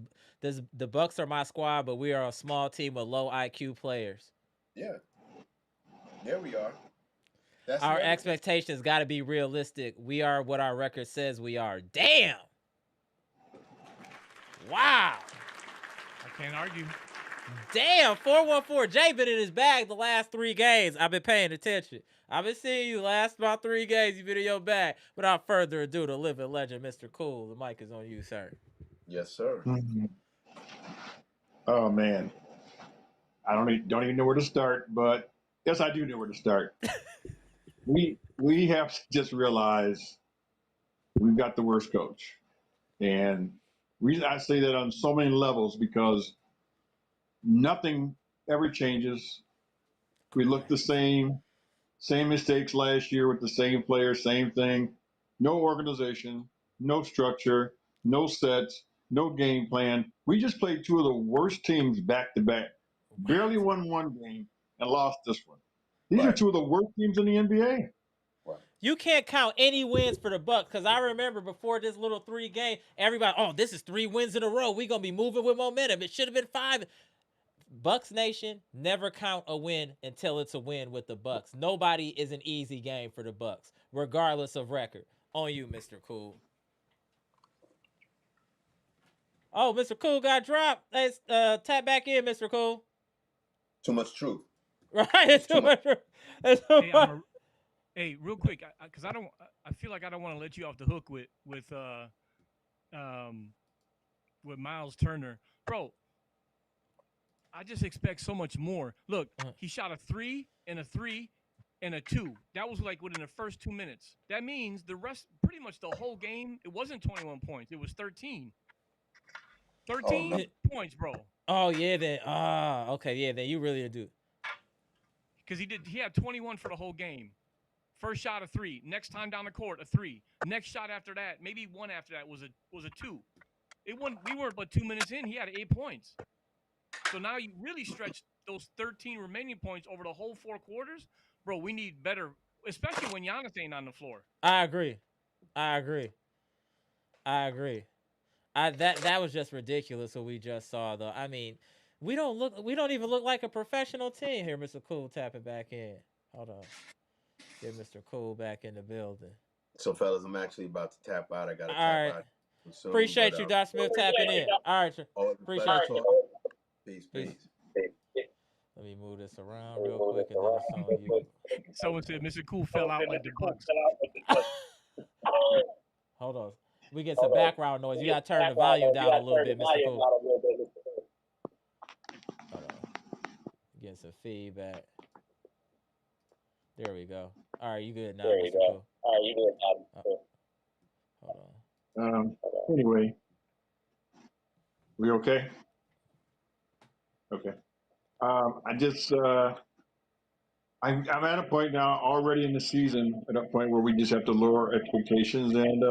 the Bucks are my squad, but we are a small team of low IQ players. yeah. There we are. That's Our the other thing. expectations got to be realistic. We are what our record says we are. Damn. Wow. I can't argue. Damn. 414 Jay been in his bag the last 3 games. I've been paying attention. I've been seeing you last about 3 games. You've been in your bag. Without further ado, the living legend, Mr. Cool. The mic is on you, sir. Yes, sir. Mm-hmm. Oh man, I don't even know where to start, but yes, I do know where to start. we have to just realize we've got the worst coach, and reason I say that on so many levels because nothing ever changes. We look the same mistakes last year with the same players, same thing. No organization, no structure, no sets, no game plan. We just played 2 of the worst teams back to back. Barely won 1 game and lost this one. These are Right. 2 of the worst teams in the NBA. Right. You can't count any wins for the Bucks because I remember before this little 3 game, everybody, oh, this is 3 wins in a row. We're going to be moving with momentum. It should have been 5. Bucks Nation, never count a win until it's a win with the Bucks. Nobody is an easy game for the Bucks, regardless of record. On you, Mr. Cool. Oh, Mr. Cool got dropped. Let's tap back in, Mr. Cool. Too much truth. Right, it's too much. Hey, real quick, because I feel like I don't want to let you off the hook with Miles Turner, bro. I just expect so much more. Look, he shot a 3 and a 3 and a 2. That was like within the first 2 minutes. That means the rest, pretty much the whole game, it wasn't 21 points. It was 13. 13 points, bro. Oh yeah, then okay, yeah, then you really do. Because he had 21 for the whole game. First shot a 3. Next time down the court a 3. Next shot after that, maybe 1 after that was a 2. We weren't but 2 minutes in. He had 8 points. So now you really stretch those 13 remaining points over the whole 4 quarters, bro. We need better, especially when Giannis ain't on the floor. I agree. That was just ridiculous what we just saw, though. I mean, we don't even look like a professional team here. Mr. Cool tapping back in. Hold on. Get Mr. Cool back in the building. So, fellas, I'm actually about to tap out. I got to tap out. Soon, appreciate you, Dr. Smith, tapping in. All right. Appreciate you. Peace. Let me move this around real quick and then it's on you. Someone said Mr. Cool fell out like the Bucks. Hold on. We get some background noise. You got to turn the volume down a little bit, Mr. Cool. Hold on. Get some feedback. There we go. All right, you good now, Mr. Cool. Hold on. Anyway, we okay? Okay. I'm at a point now already in the season, at a point where we just have to lower expectations and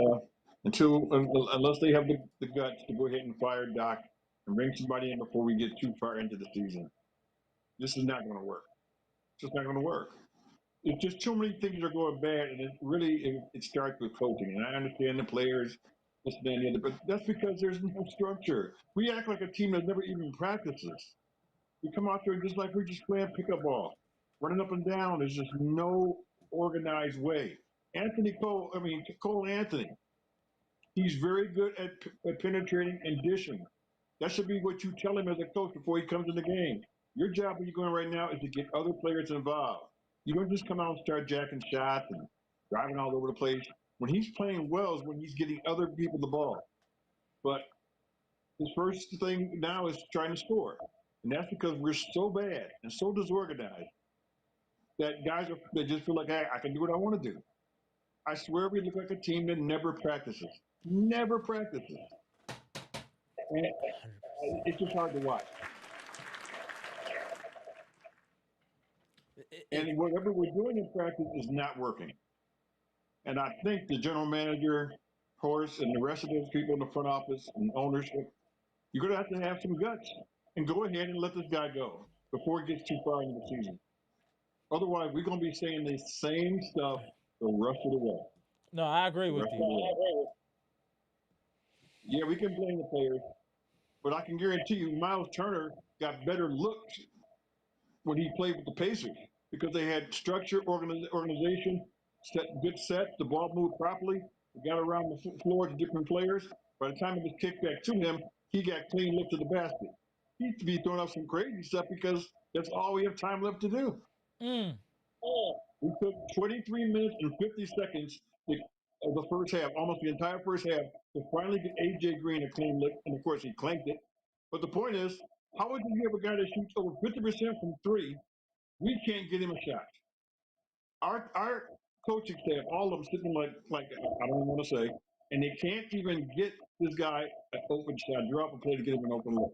unless they have the guts to go ahead and fire Doc and bring somebody in before we get too far into the season. This is not going to work. It's just not going to work. It's just too many things are going bad, and it starts with coaching. And I understand the players, this and that and the other, but that's because there's no structure. We act like a team that never even practices. We come out there just like we're just playing pickup ball, running up and down. There's just no organized way. Cole Anthony, he's very good at penetrating and dishing. That should be what you tell him as a coach before he comes in the game. Your job when you're going right now is to get other players involved. You don't just come out and start jacking shots and driving all over the place. When he's playing well is when he's getting other people the ball. But his first thing now is trying to score. And that's because we're so bad and so disorganized that guys they just feel like, hey, I can do what I want to do. I swear we look like a team that never practices. Never practices. And it's just hard to watch. And whatever we're doing in practice is not working. And I think the general manager, Portis, and the rest of those people in the front office and ownership, you're going to have some guts and go ahead and let this guy go before it gets too far into the season. Otherwise, we're going to be saying the same stuff the rest of the way. No, I agree with you. Yeah, we can blame the players, but I can guarantee you Miles Turner got better looks when he played with the Pacers because they had structure, organization, good sets, the ball moved properly, we got around the floor to different players. By the time it was kicked back to him, he got clean lift to the basket. He used to be throwing up some crazy stuff because that's all we have time left to do. We took 23 minutes and 50 seconds of the first half, almost the entire first half, to finally get A.J. Green a clean lick, and of course he clanked it. But the point is, how would you have a guy that shoots over 50% from three? We can't get him a shot. Our coaching staff, all of them sitting like I don't even want to say, and they can't even get this guy an open shot, drop a play to get him an open look.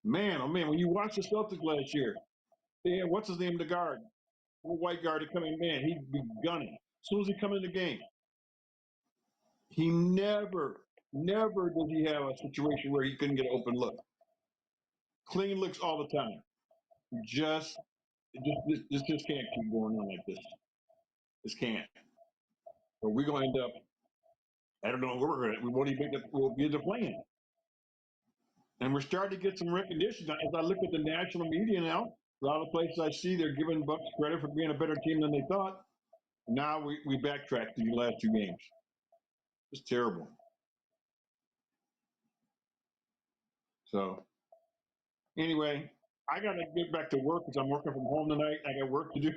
Man, oh man, when you watch the Celtics last year, they had, what's his name, the guard, the white guard to come in, man, he'd be gunning. As soon as he come in the game, he never does he have a situation where he couldn't get an open look. Clean looks all the time. This just can't keep going on like this. This can't. But we're going to end up, I don't know where we're going to, we won't even we'll be the plan. And we're starting to get some recognition. As I look at the national media now, a lot of places I see they're giving Bucks credit for being a better team than they thought. Now we backtrack to the last two games. It's terrible. So, anyway, I got to get back to work because I'm working from home tonight. I got work to do.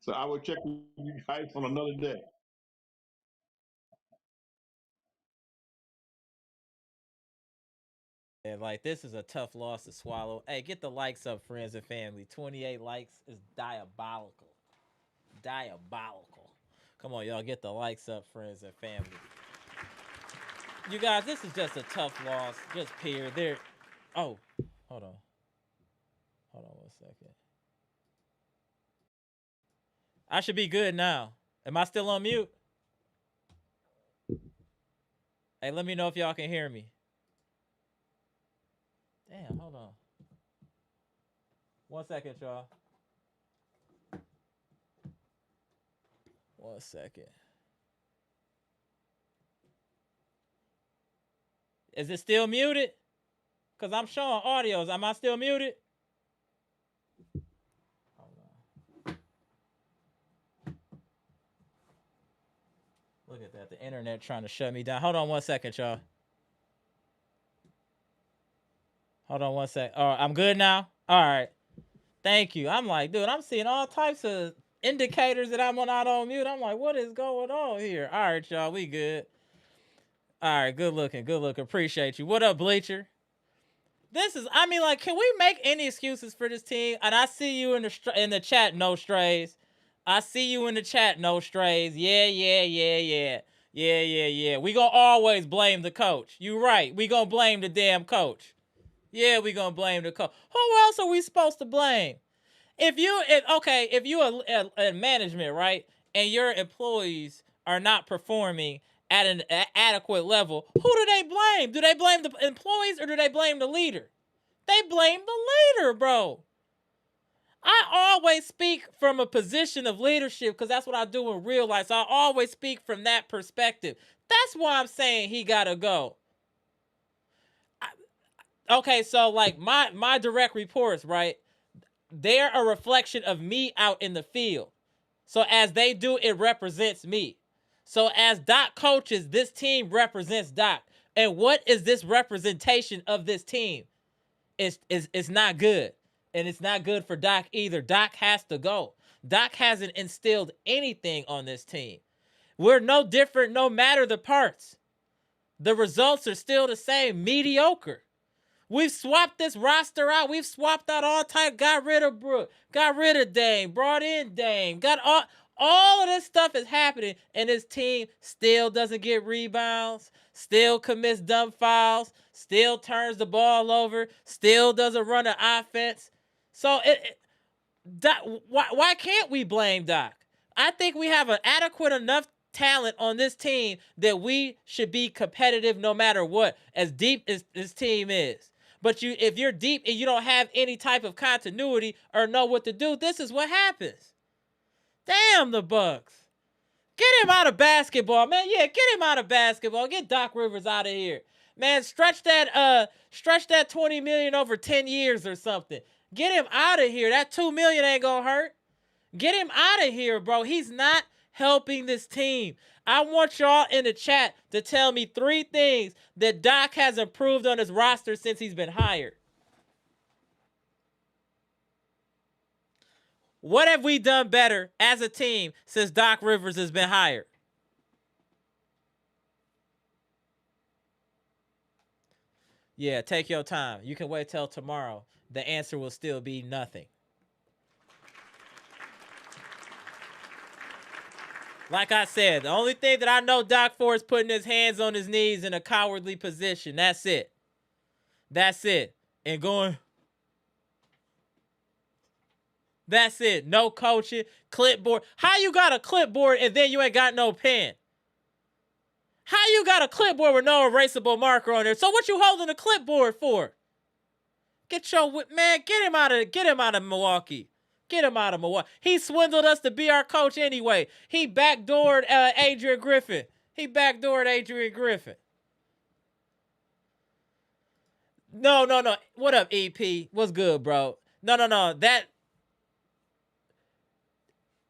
So I will check with you guys on another day. Yeah, like this is a tough loss to swallow. Hey, get the likes up, friends and family. 28 likes is diabolical. Diabolical. Come on, y'all, get the likes up, friends and family. You guys, this is just a tough loss. Just period. There. Oh, hold on. Hold on 1 second. I should be good now. Am I still on mute? Hey, let me know if y'all can hear me. Damn, hold on. 1 second, y'all. 1 second. Is it still muted? Because I'm showing audios. Am I still muted? Hold on. Look at that. The internet trying to shut me down. Hold on 1 second, y'all. Hold on 1 sec. All right, I'm good now? All right. Thank you. I'm like, dude, I'm seeing all types of indicators that I'm not on mute. I'm like, what is going on here? All right, y'all. We good. All right. Good looking. Good looking. Appreciate you. What up, Bleacher? This is, I mean, like, can we make any excuses for this team? And I see you in the chat, no strays. I see you in the chat, no strays. Yeah. We gonna always blame the coach. You right. We gonna blame the damn coach. Yeah, we gonna blame the coach. Who else are we supposed to blame? If you a management, right, and your employees are not performing at an adequate level, who do they blame? Do they blame the employees or do they blame the leader? They blame the leader, bro. I always speak from a position of leadership because that's what I do in real life. So I always speak from that perspective. That's why I'm saying he gotta go. Okay, so like my direct reports, right? They're a reflection of me out in the field. So as they do, it represents me. So as Doc coaches, this team represents Doc. And what is this representation of this team? It's not good. And it's not good for Doc either. Doc has to go. Doc hasn't instilled anything on this team. We're no different no matter the parts. The results are still the same, mediocre. We've swapped this roster out. We've swapped out all type, got rid of Brook, got rid of Dame, brought in Dame, got all of this stuff is happening, and this team still doesn't get rebounds, still commits dumb fouls, still turns the ball over, still doesn't run an offense. So Doc, why can't we blame Doc? I think we have an adequate enough talent on this team that we should be competitive no matter what, as deep as this team is. But if you're deep and you don't have any type of continuity or know what to do, this is what happens. Damn the Bucks. Get him out of basketball, man. Yeah, get him out of basketball. Get Doc Rivers out of here. Man, stretch that $20 million over 10 years or something. Get him out of here. That $2 million ain't gonna hurt. Get him out of here, bro. He's not helping this team. I want y'all in the chat to tell me 3 things that Doc has improved on his roster since he's been hired. What have we done better as a team since Doc Rivers has been hired? Yeah, take your time. You can wait till tomorrow. The answer will still be nothing. Like I said, the only thing that I know Doc for is putting his hands on his knees in a cowardly position. That's it. That's it. And going... That's it. No coaching. Clipboard. How you got a clipboard and then you ain't got no pen? How you got a clipboard with no erasable marker on there? So what you holding a clipboard for? Get him out of Milwaukee. Get him out of Milwaukee. He swindled us to be our coach anyway. He backdoored Adrian Griffin. No. What up, EP? What's good, bro? No.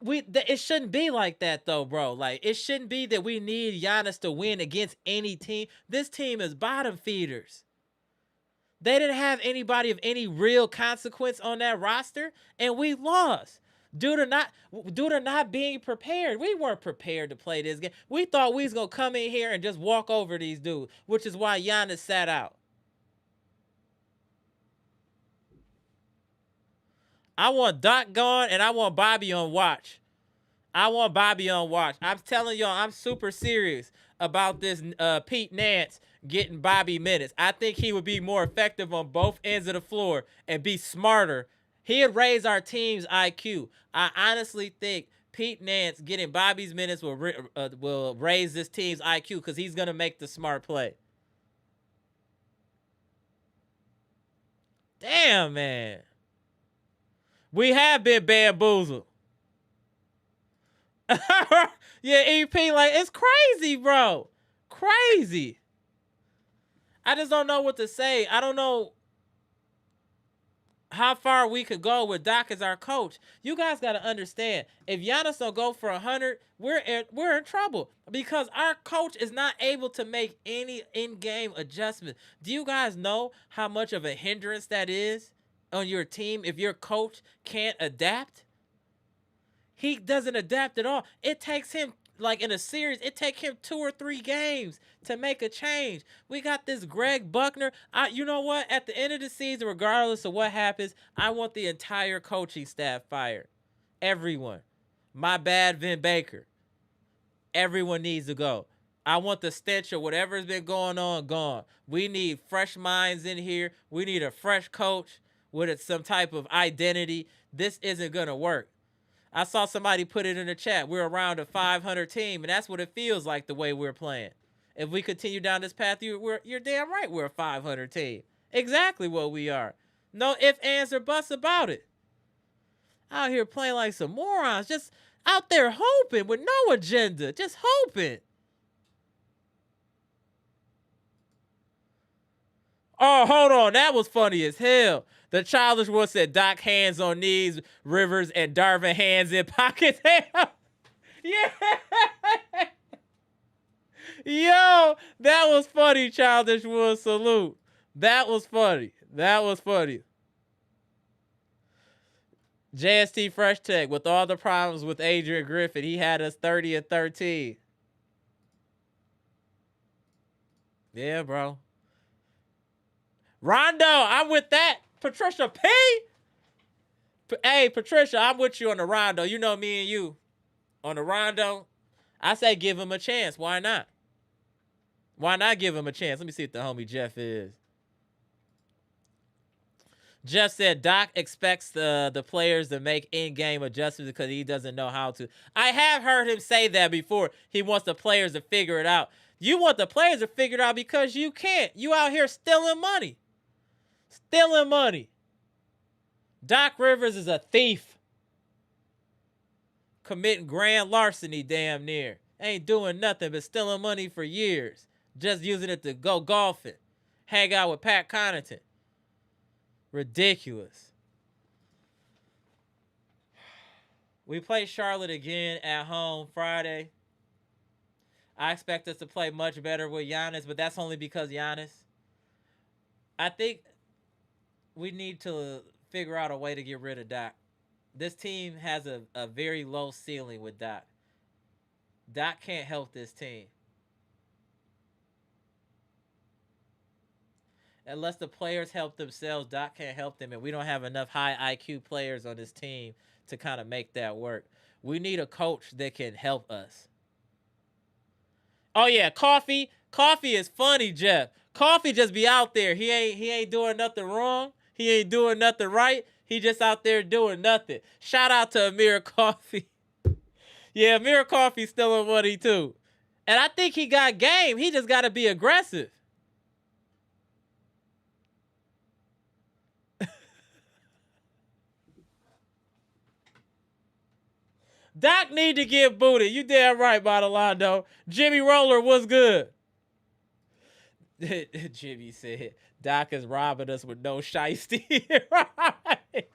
It shouldn't be like that, though, bro. Like, it shouldn't be that we need Giannis to win against any team. This team is bottom feeders. They didn't have anybody of any real consequence on that roster, and we lost due to not being prepared. We weren't prepared to play this game. We thought we was going to come in here and just walk over these dudes, which is why Giannis sat out. I want Doc gone, and I want Bobby on watch. I'm telling y'all, I'm super serious about this Pete Nance getting Bobby minutes. I think he would be more effective on both ends of the floor and be smarter. He'd raise our team's IQ. I honestly think Pete Nance getting Bobby's minutes will raise this team's IQ because he's going to make the smart play. Damn, man. We have been bamboozled. Yeah, EP, like, it's crazy, bro. Crazy. I just don't know what to say. I don't know how far we could go with Doc as our coach. You guys got to understand, if Giannis don't go for 100, we're in trouble because our coach is not able to make any in-game adjustments. Do you guys know how much of a hindrance that is on your team if your coach can't adapt? He doesn't adapt at all. It takes him, like in a series, it takes him 2 or 3 games to make a change. We got this Greg Buckner. You know what? At the end of the season, regardless of what happens, I want the entire coaching staff fired. Everyone. My bad, Vin Baker. Everyone needs to go. I want the stench of whatever's been going on gone. We need fresh minds in here. We need a fresh coach with some type of identity. This isn't going to work. I saw somebody put it in the chat. We're around a 500 team, and that's what it feels like the way we're playing. If we continue down this path, you're damn right we're a 500 team. Exactly what we are. No ifs, ands, or buts about it. Out here playing like some morons, just out there hoping with no agenda, just hoping. Oh, hold on. That was funny as hell. The childish one said Doc hands on knees, Rivers and Darvin hands in pockets. Yeah. Yo, that was funny, Childish Wood. Salute. That was funny. That was funny. JST Fresh Tech, with all the problems with Adrian Griffin, he had us 30-13. Yeah, bro. Rondo, I'm with that. Patricia P. Hey, Patricia, I'm with you on the Rondo. You know me and you. On the Rondo, I say give him a chance. Why not? Why not give him a chance? Let me see what the homie Jeff is. Jeff said Doc expects the players to make in-game adjustments because he doesn't know how to. I have heard him say that before. He wants the players to figure it out. You want the players to figure it out because you can't. You out here stealing money. Stealing money. Doc Rivers is a thief. Committing grand larceny damn near. Ain't doing nothing but stealing money for years. Just using it to go golfing. Hang out with Pat Connaughton. Ridiculous. We play Charlotte again at home Friday. I expect us to play much better with Giannis, but that's only because Giannis. I think we need to figure out a way to get rid of Doc. This team has a very low ceiling with Doc. Doc can't help this team. Unless the players help themselves, Doc can't help them, and we don't have enough high IQ players on this team to kind of make that work. We need a coach that can help us. Oh yeah, Coffee. Coffee is funny, Jeff. Coffee just be out there. He ain't doing nothing wrong. He ain't doing nothing right. He just out there doing nothing. Shout out to Amir Coffee. Yeah, Amir Coffee stealing money too. And I think he got game. He just got to be aggressive. Doc need to get booted. You damn right, Montolando. Jimmy Roller was good. Jimmy said, Doc is robbing us with no shiesty. Right.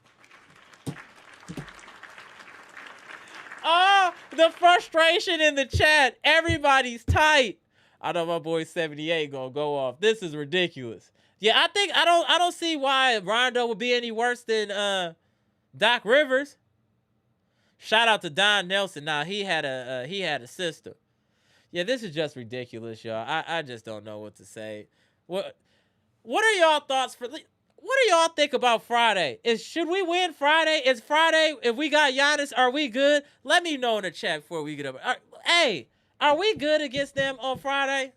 Oh, the frustration in the chat. Everybody's tight. I know my boy 78 gonna go off. This is ridiculous. Yeah, I don't see why Rondo would be any worse than Doc Rivers. Shout out to Don Nelson. Now he had a sister. Yeah, this is just ridiculous, y'all. I just don't know what to say. What are y'all thoughts for? What do y'all think about Friday? Should we win Friday? Is Friday, if we got Giannis, are we good? Let me know in the chat before we get up. Hey, are we good against them on Friday?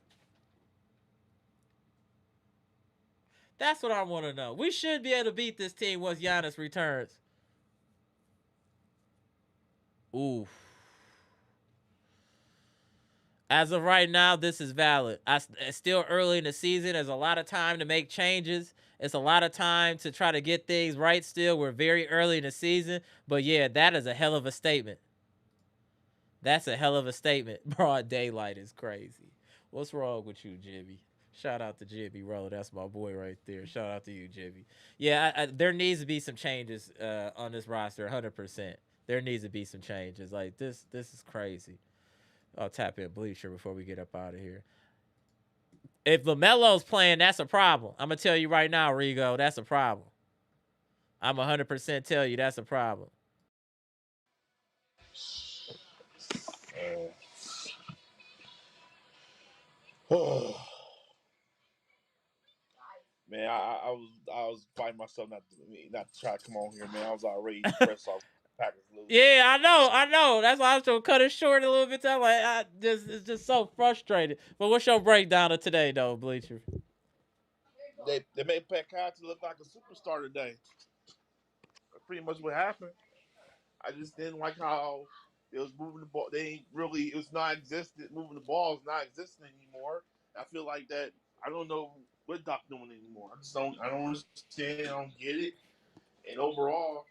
That's what I want to know. We should be able to beat this team once Giannis returns. Oof. As of right now, this is valid. It's still early in the season. There's a lot of time to make changes. It's a lot of time to try to get things right still. We're very early in the season. But yeah, that is a hell of a statement. That's a hell of a statement. Broad daylight is crazy. What's wrong with you, Jimmy? Shout out to Jimmy Roller. That's my boy right there. Shout out to you, Jimmy. Yeah, there needs to be some changes on this roster, 100%. There needs to be some changes. Like, this is crazy. I'll tap in Bleacher before we get up out of here. If LaMelo's playing, that's a problem. I'm going to tell you right now, Rigo, that's a problem. I'm 100% tell you that's a problem. Man, I was fighting myself not to try to come on here, man. I was already depressed off Packers losing. Yeah, I know. That's why I was trying to cut it short a little bit. I'm like, it's just so frustrated. But what's your breakdown of today, though, Bleacher? They made Pat Connaughton look like a superstar today. That's pretty much what happened. I just didn't like how it was moving the ball. It was not existent. Moving the ball is not existent anymore. I feel like that. I don't know what Doc doing anymore. I don't understand. I don't get it. And overall,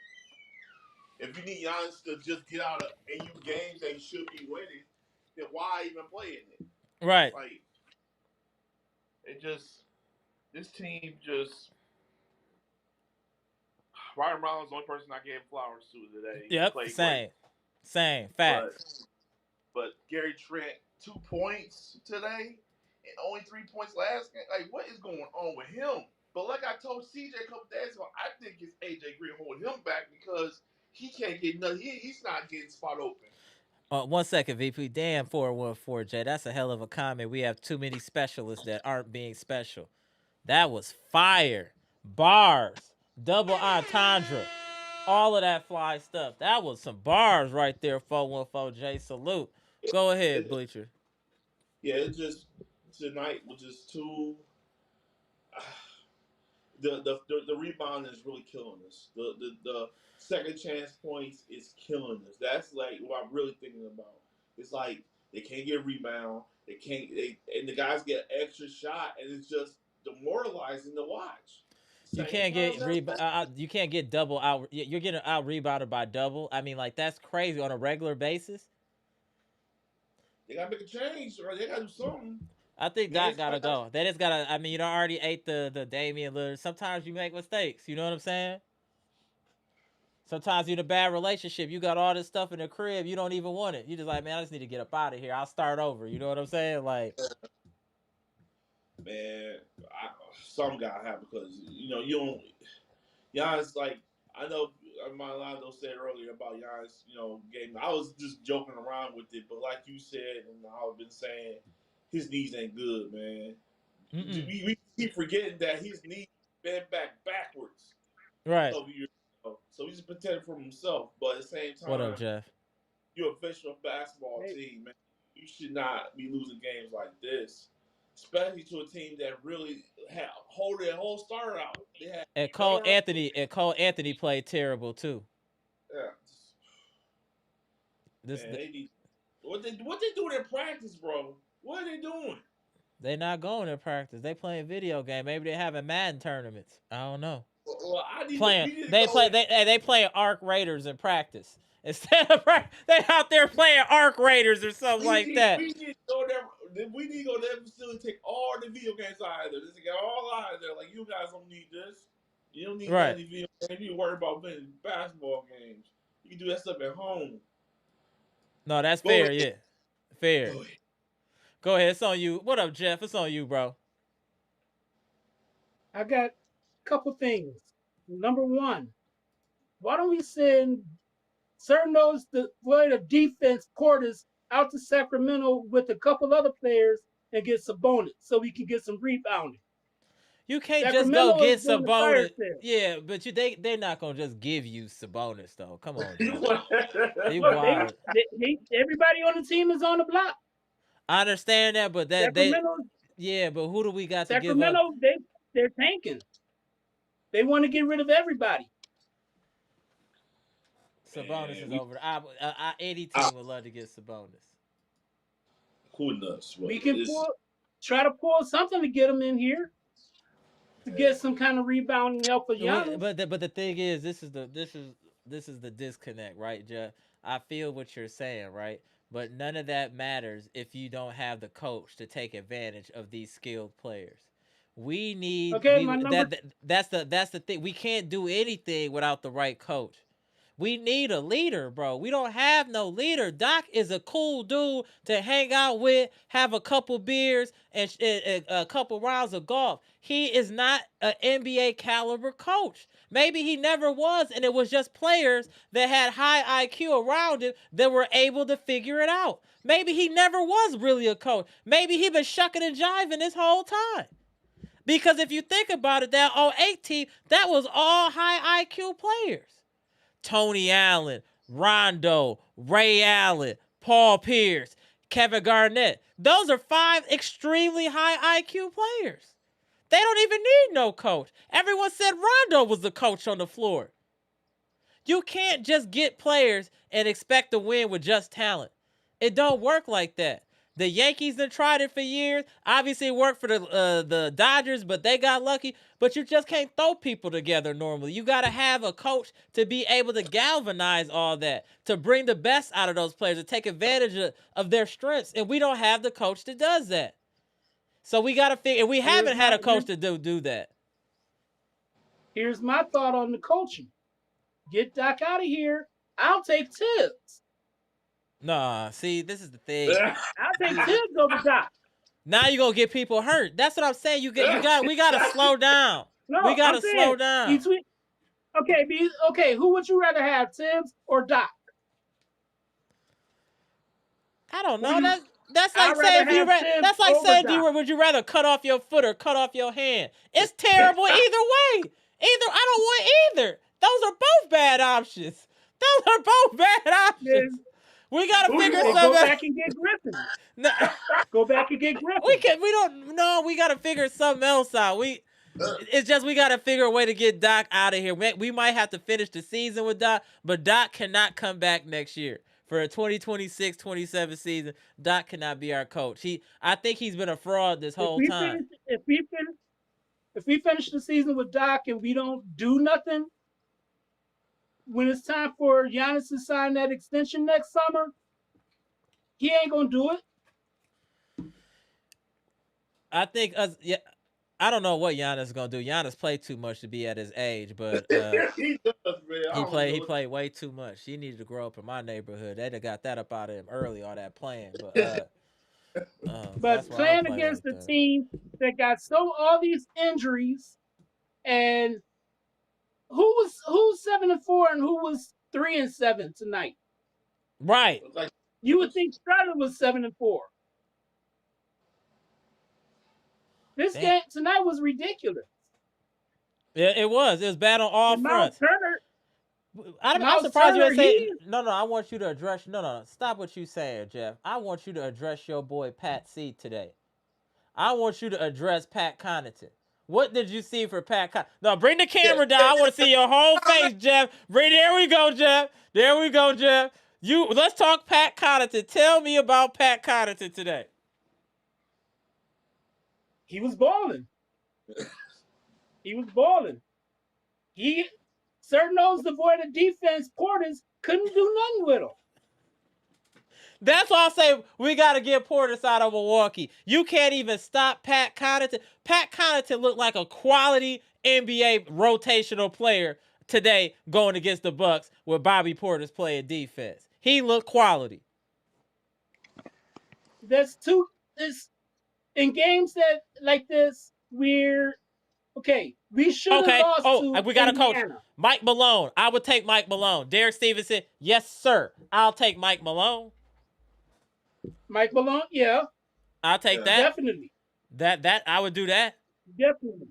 if you need Giannis to just get out of AU games that he should be winning, then why even play in it? Right. Like, this team Ryan Rollins is the only person I gave flowers to today. Yep, same. Fact. But Gary Trent 2 points today and only 3 points last game. Like, what is going on with him? But like I told CJ a couple days ago, I think it's AJ Green holding him back because he can't get nothing. He's not getting spot open. 1 second, VP. Damn, 414J. That's a hell of a comment. We have too many specialists that aren't being special. That was fire. Bars. Double entendre. All of that fly stuff. That was some bars right there, 414J. Salute. Go ahead, Bleacher. Yeah, it's just tonight was just too. The rebound is really killing us. The second chance points is killing us. That's like what I'm really thinking about. It's like they can't get a rebound. And the guys get an extra shot, and it's just demoralizing to watch. You can't get double out. You're getting out rebounded by double. I mean, like, that's crazy on a regular basis. They gotta make a change, or they gotta do something. I think Doc gotta go. They just gotta. I mean, you already ate the Damian Lillard. Sometimes you make mistakes. You know what I'm saying? Sometimes you're in a bad relationship. You got all this stuff in the crib. You don't even want it. You just like, man, I just need to get up out of here. I'll start over. You know what I'm saying? Like, man, some gotta have, because you don't. Giannis, like, I know Armando said earlier about Giannis, game. I was just joking around with it, but like you said, and I've been saying, his knees ain't good, man. We keep forgetting that his knees bent backwards. Right. So he's protecting from himself, but at the same time, what up, Jeff? You're a professional basketball team, man. You should not be losing games like this, especially to a team that really hold their whole start out. And Cole Anthony played terrible too. Yeah. What they doing in practice, bro? What are they doing? They not going to practice. They playing video game. Maybe they having Madden tournaments. I don't know. Well, they playing Arc Raiders in practice instead of they out there playing Arc Raiders or something like that. We need to go to that facility, take all the video games out of there. Just get all out of there. Like, you guys don't need this. You don't need any video games. You worry about playing basketball games. You can do that stuff at home. No, that's fair. Yeah, fair. Go ahead. It's on you. What up, Jeff? It's on you, bro. I got a couple things. Number one, why don't we send Cernos, the defense, Portis, out to Sacramento with a couple other players and get Sabonis so we can get some rebounding? You can't Sacramento just go get Sabonis. Yeah, but they're not gonna just give you Sabonis though. Come on, everybody on the team is on the block. I understand that, but but who do we got to give up? Sacramento, they're tanking. They want to get rid of everybody. Sabonis is over. Any team would love to get Sabonis. Who knows? We can try to pull something to get them in here to get some kind of rebounding help for Giannis. But the thing is, this is the disconnect, right, Jeff? I feel what you're saying, right? But none of that matters if you don't have the coach to take advantage of these skilled players. We need that's the thing. We can't do anything without the right coach. We need a leader, bro. We don't have no leader. Doc is a cool dude to hang out with, have a couple beers and a couple rounds of golf. He is not an NBA caliber coach. Maybe he never was, and it was just players that had high IQ around him that were able to figure it out. Maybe he never was really a coach. Maybe he been shucking and jiving this whole time. Because if you think about it, that 08 team, that was all high IQ players. Tony Allen, Rondo, Ray Allen, Paul Pierce, Kevin Garnett. Those are 5 extremely high IQ players. They don't even need no coach. Everyone said Rondo was the coach on the floor. You can't just get players and expect to win with just talent. It don't work like that. The Yankees have tried it for years. Obviously, it worked for the Dodgers, but they got lucky. But you just can't throw people together normally. You got to have a coach to be able to galvanize all that, to bring the best out of those players, to take advantage of their strengths. And we don't have the coach that does that. So we got to figure. We haven't had a coach to do that. Here's my thought on the coaching. Get Doc out of here. I'll take Tibbs. Nah, see, this is the thing. I'll take Tibbs over Doc. Now you're gonna get people hurt. That's what I'm saying. We gotta slow down. No, We gotta I'm saying, slow down. Okay, who would you rather have, Tibbs or Doc? I don't know. That's like I'd rather saying have Tibbs that's like over saying Doc. would you rather cut off your foot or cut off your hand? It's terrible either way. I don't want either. Those are both bad options. Those are both bad options. We gotta figure something out. Go back and get Griffin. No. Go back and get Griffin. We gotta figure something else out. It's just we gotta figure a way to get Doc out of here. We might have to finish the season with Doc, but Doc cannot come back next year. For a 2026-27 season, Doc cannot be our coach. I think he's been a fraud this whole time. If we finish the season with Doc and we don't do nothing, when it's time for Giannis to sign that extension next summer, he ain't gonna do it. I think I don't know what Giannis is gonna do. Giannis played too much to be at his age, but he does, man. he played way too much. He needed to grow up in my neighborhood. They'd have got that up out of him early, all that playing. But playing against a team that got all these injuries, and who's 7-4 and who was 3-7 tonight? Right. You would think Strider was 7-4. This game tonight was ridiculous. Yeah, it was. It was bad on all fronts. I'm surprised Turner, you didn't say. No, I want you to address. No. Stop what you saying, Jeff. I want you to address your boy Pat C today. I want you to address Pat Connaughton. What did you see for Pat Connaughton? No, bring the camera down. I want to see your whole face, Jeff. There we go, Jeff. There we go, Jeff. Let's talk Pat Connaughton. Tell me about Pat Connaughton today. He was balling. Certain knows devoid of defense, Portis couldn't do nothing with him. That's why I say we got to get Portis out of Milwaukee. You can't even stop Pat Connaughton. Pat Connaughton looked like a quality NBA rotational player today going against the Bucks with Bobby Portis playing defense. He looked quality. In games that like this, we should have lost to we got a coach. Indiana. Mike Malone. I would take Mike Malone. Derek Stevenson. Yes, sir. I'll take Mike Malone. Mike Malone, yeah. I'll take that. Definitely. That I would do that. Definitely.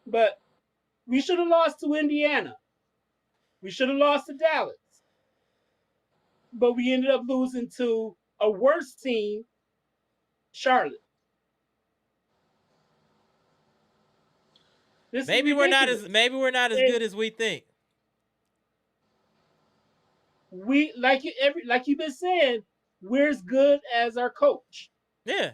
But we should have lost to Indiana. We should have lost to Dallas. But we ended up losing to a worse team, Charlotte. Maybe we're not as good as we think. We like you've been saying, we're as good as our coach. Yeah.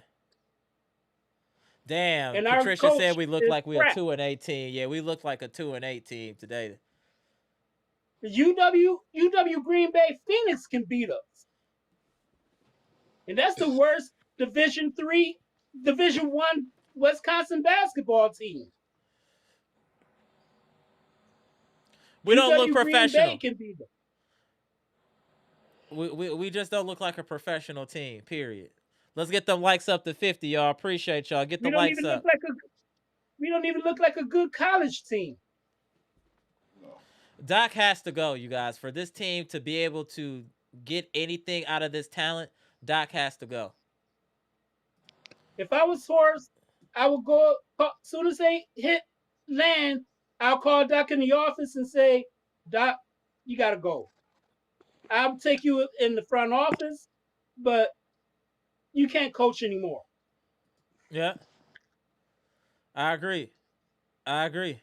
Damn. And Patricia said we look like we are crap. 2-18. Yeah, we look like a 2-8 team today. The UW Green Bay Phoenix can beat us. And that's the worst Division 1 Wisconsin basketball team. We don't look professional. Green Bay can beat them. We just don't look like a professional team, period. Let's get them likes up to 50, y'all. Appreciate y'all. Get the likes up. We don't even look like a good college team. Doc has to go, you guys. For this team to be able to get anything out of this talent, Doc has to go. If I was Horace, I would go, as soon as they hit land, I'll call Doc in the office and say, Doc, you got to go. I'll take you in the front office, but you can't coach anymore. Yeah. I agree. Maybe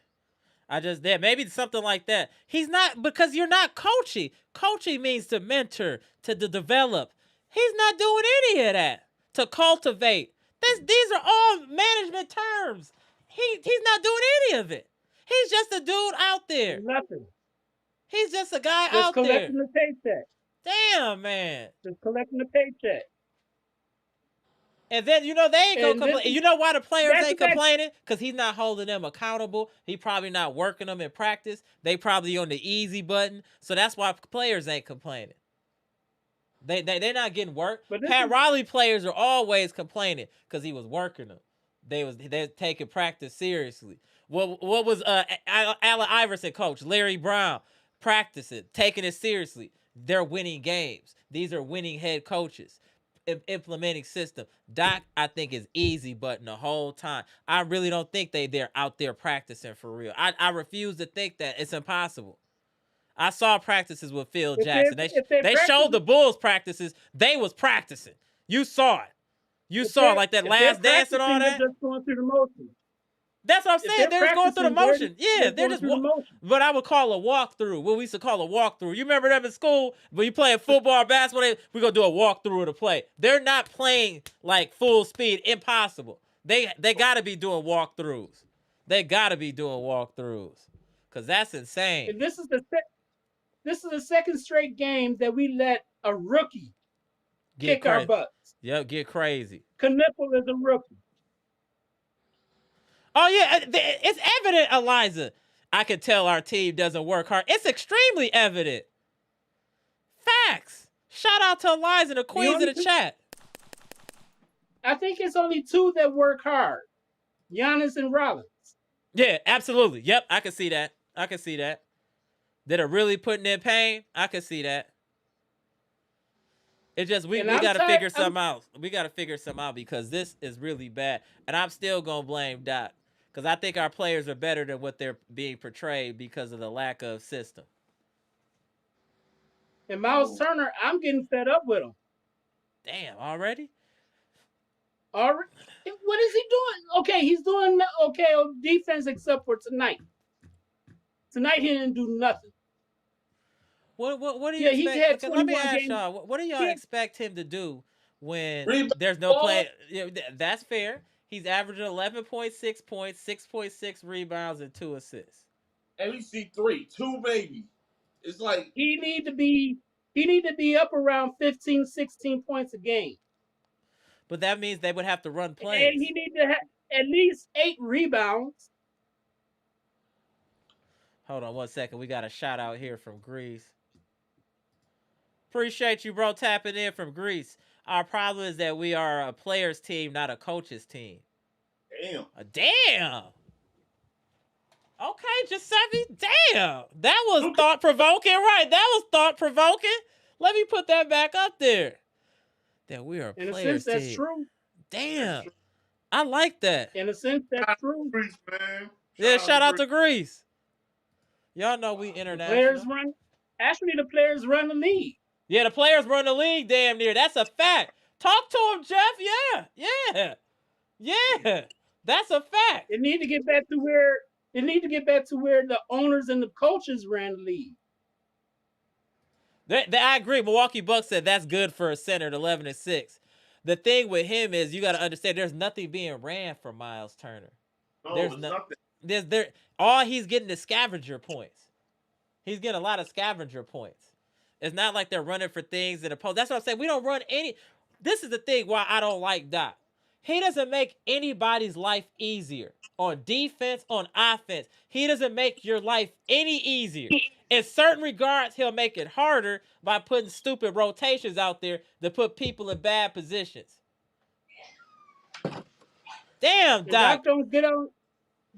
something like that. He's not, because you're not coaching. Coaching means to mentor, to develop. He's not doing any of that. To cultivate. These are all management terms. He's not doing any of it. He's just a dude out there. Nothing. He's just a guy just out there. Collecting the paycheck. Damn, man. Just collecting the paycheck. And then, they ain't going to complain. You know why the players ain't complaining? Because he's not holding them accountable. He probably not working them in practice. They probably on the easy button. So that's why players ain't complaining. They're not getting work. But Pat Riley players are always complaining because he was working them. They're taking practice seriously. What was Allen Iverson coach Larry Brown practicing, taking it seriously? They're winning games. These are winning head coaches implementing system. Doc, I think, is easy button the whole time. I really don't think they're out there practicing for real. I refuse to think that. It's impossible. I saw practices with Phil Jackson. They showed the Bulls practices. They was practicing. You saw it. You saw like that last dance and all that. They're just going through the motion. That's what I'm saying. They're going through the motion. They're just but I would call a walkthrough. What we used to call a walkthrough. You remember them in school? When you playing football or basketball, we gonna do a walkthrough of the play. They're not playing like full speed. Impossible. They gotta be doing walkthroughs. They gotta be doing walkthroughs. Cause that's insane. And this is the second straight game that we let a rookie kick our butts. Yep, get crazy. Knipple is a rookie. Oh, yeah, it's evident, Eliza. I can tell our team doesn't work hard. It's extremely evident. Facts. Shout out to Eliza, the queens in the chat. I think it's only two that work hard. Giannis and Rollins. Yeah, absolutely. Yep, I can see that. That are really putting in pain. I can see that. It's just we got to figure something out. We got to figure something out because this is really bad. And I'm still going to blame Doc because I think our players are better than what they're being portrayed because of the lack of system. And Miles Turner, I'm getting fed up with him. Damn, already? What is he doing? Okay, he's doing okay on defense except for tonight. Tonight he didn't do nothing. What do you expect? Let me ask y'all, what do y'all expect him to do when there's no play? That's fair. He's averaging 11.6 points, 6.6 rebounds, and 2 assists. And we see 3, 2 maybe. It's like he need to be up around 15, 16 points a game. But that means they would have to run plays. And he need to have at least 8 rebounds. Hold on 1 second. We got a shout out here from Greece. Appreciate you, bro, tapping in from Greece. Our problem is that we are a players team, not a coaches team. Damn. Damn. Okay, Giuseppe. Damn. That was thought-provoking, right? That was thought-provoking. Let me put that back up there. That we are a players team. In a sense, that's true. Damn. I like that. In a sense, that's true. Greece, man. Shout out to Greece. Y'all know we international. The players run the league. Yeah, the players run the league damn near. That's a fact. Talk to him, Jeff. Yeah. That's a fact. It need to get back to where the owners and the coaches ran the league. I agree. Milwaukee Bucks said that's good for a center at 11-6. The thing with him is you got to understand there's nothing being ran for Miles Turner. No, there's nothing. All he's getting is scavenger points. He's getting a lot of scavenger points. It's not like they're running for things in the post. That's what I'm saying. We don't run any. This is the thing why I don't like Doc. He doesn't make anybody's life easier on defense, on offense. He doesn't make your life any easier. In certain regards, he'll make it harder by putting stupid rotations out there to put people in bad positions. Damn, Doc.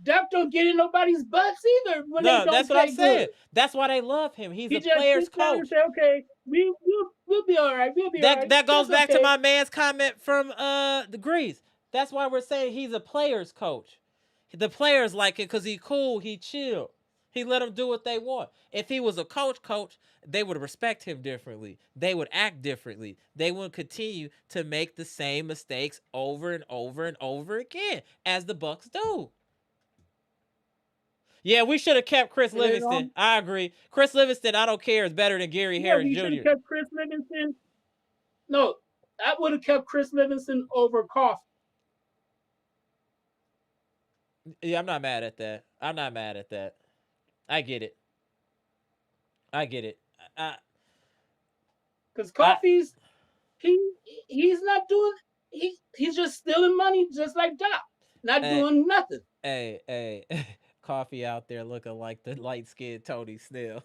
Doc don't get in nobody's butts either. That's what I'm saying. That's why they love him. He's a player's coach. Say, okay, we'll be all right. That goes back to my man's comment from the Greece. That's why we're saying he's a player's coach. The players like it because he cool, he chill. He let them do what they want. If he was a coach, they would respect him differently. They would act differently. They would continue to make the same mistakes over and over and over again, as the Bucks do. Yeah, we should have kept Chris Livingston. I agree. Chris Livingston, I don't care, is better than Gary Harris Jr. We should have kept Chris Livingston. No, I would have kept Chris Livingston over Coffey. Yeah, I'm not mad at that. I get it. Because Coffey's he's not doing. He's just stealing money, just like Doc, not doing nothing. Hey. Coffee out there looking like the light-skinned Tony Snell.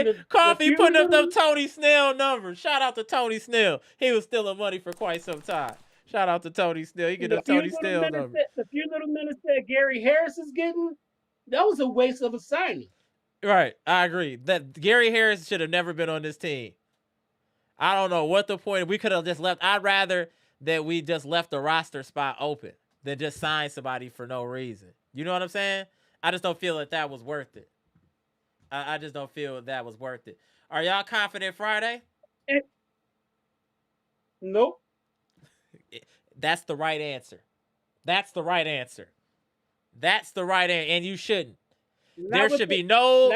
Hey, Coffee few putting up little- them Tony Snell numbers. Shout out to Tony Snell. He was stealing money for quite some time. Shout out to Tony Snell. He get them Tony Snell numbers. The few little minutes that Gary Harris is getting, that was a waste of a signing. Right, I agree. That Gary Harris should have never been on this team. I don't know what the point. We could have just left. I'd rather that we just left the roster spot open than just sign somebody for no reason. You know what I'm saying? I just don't feel that was worth it. I just don't feel that was worth it. Are y'all confident Friday? Nope. That's the right answer. That's the right answer. That's the right answer, and you shouldn't. There should be no.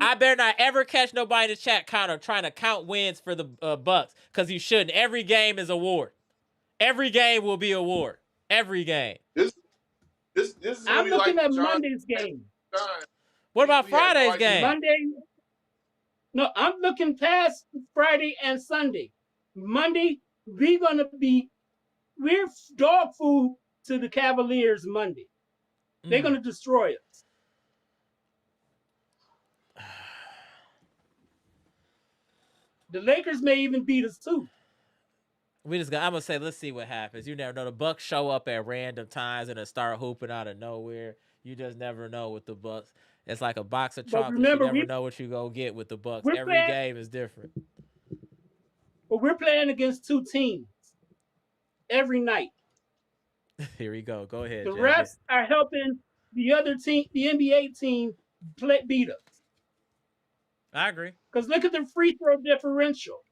I better not ever catch nobody in the chat trying to count wins for the Bucks, because you shouldn't. Every game is award. Every game will be award. Every game. This is I'm looking like at Monday's game. What about Friday's game? Monday. No, I'm looking past Friday and Sunday. Monday, we're dog food to the Cavaliers Monday. They're going to destroy us. The Lakers may even beat us too. I'm gonna say, let's see what happens. You never know. The Bucks show up at random times and then start hooping out of nowhere. You just never know with the Bucks. It's like a box of chocolates. Remember, you never know what you gonna get with the Bucks. Every game is different. But we're playing against two teams every night. Here we go. Go ahead. The refs are helping the other team, the NBA team, beat us. I agree. Because look at the free throw differential.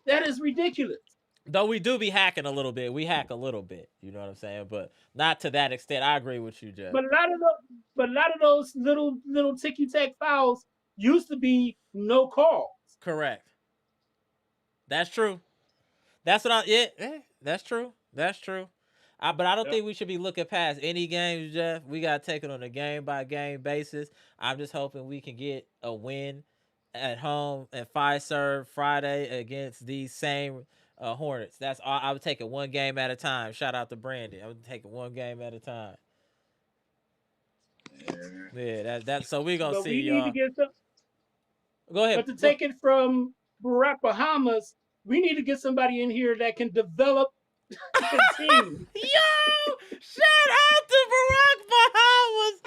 That is ridiculous. Though we do be hacking a little bit. We hack a little bit. You know what I'm saying? But not to that extent. I agree with you, Jeff. But a lot of those little ticky-tack fouls used to be no calls. Correct. That's true. That's what that's true. That's true. But I don't think we should be looking past any games, Jeff. We got to take it on a game-by-game basis. I'm just hoping we can get a win at home at Fiserv Friday against these same Hornets. That's all. I would take it one game at a time. Shout out to Brandon. I would take it one game at a time. Yeah, that's so we're gonna see, y'all. Go ahead. But to take it from Barack Bahamas, we need to get somebody in here that can develop the team. Yo, shout out to Barack Bahamas.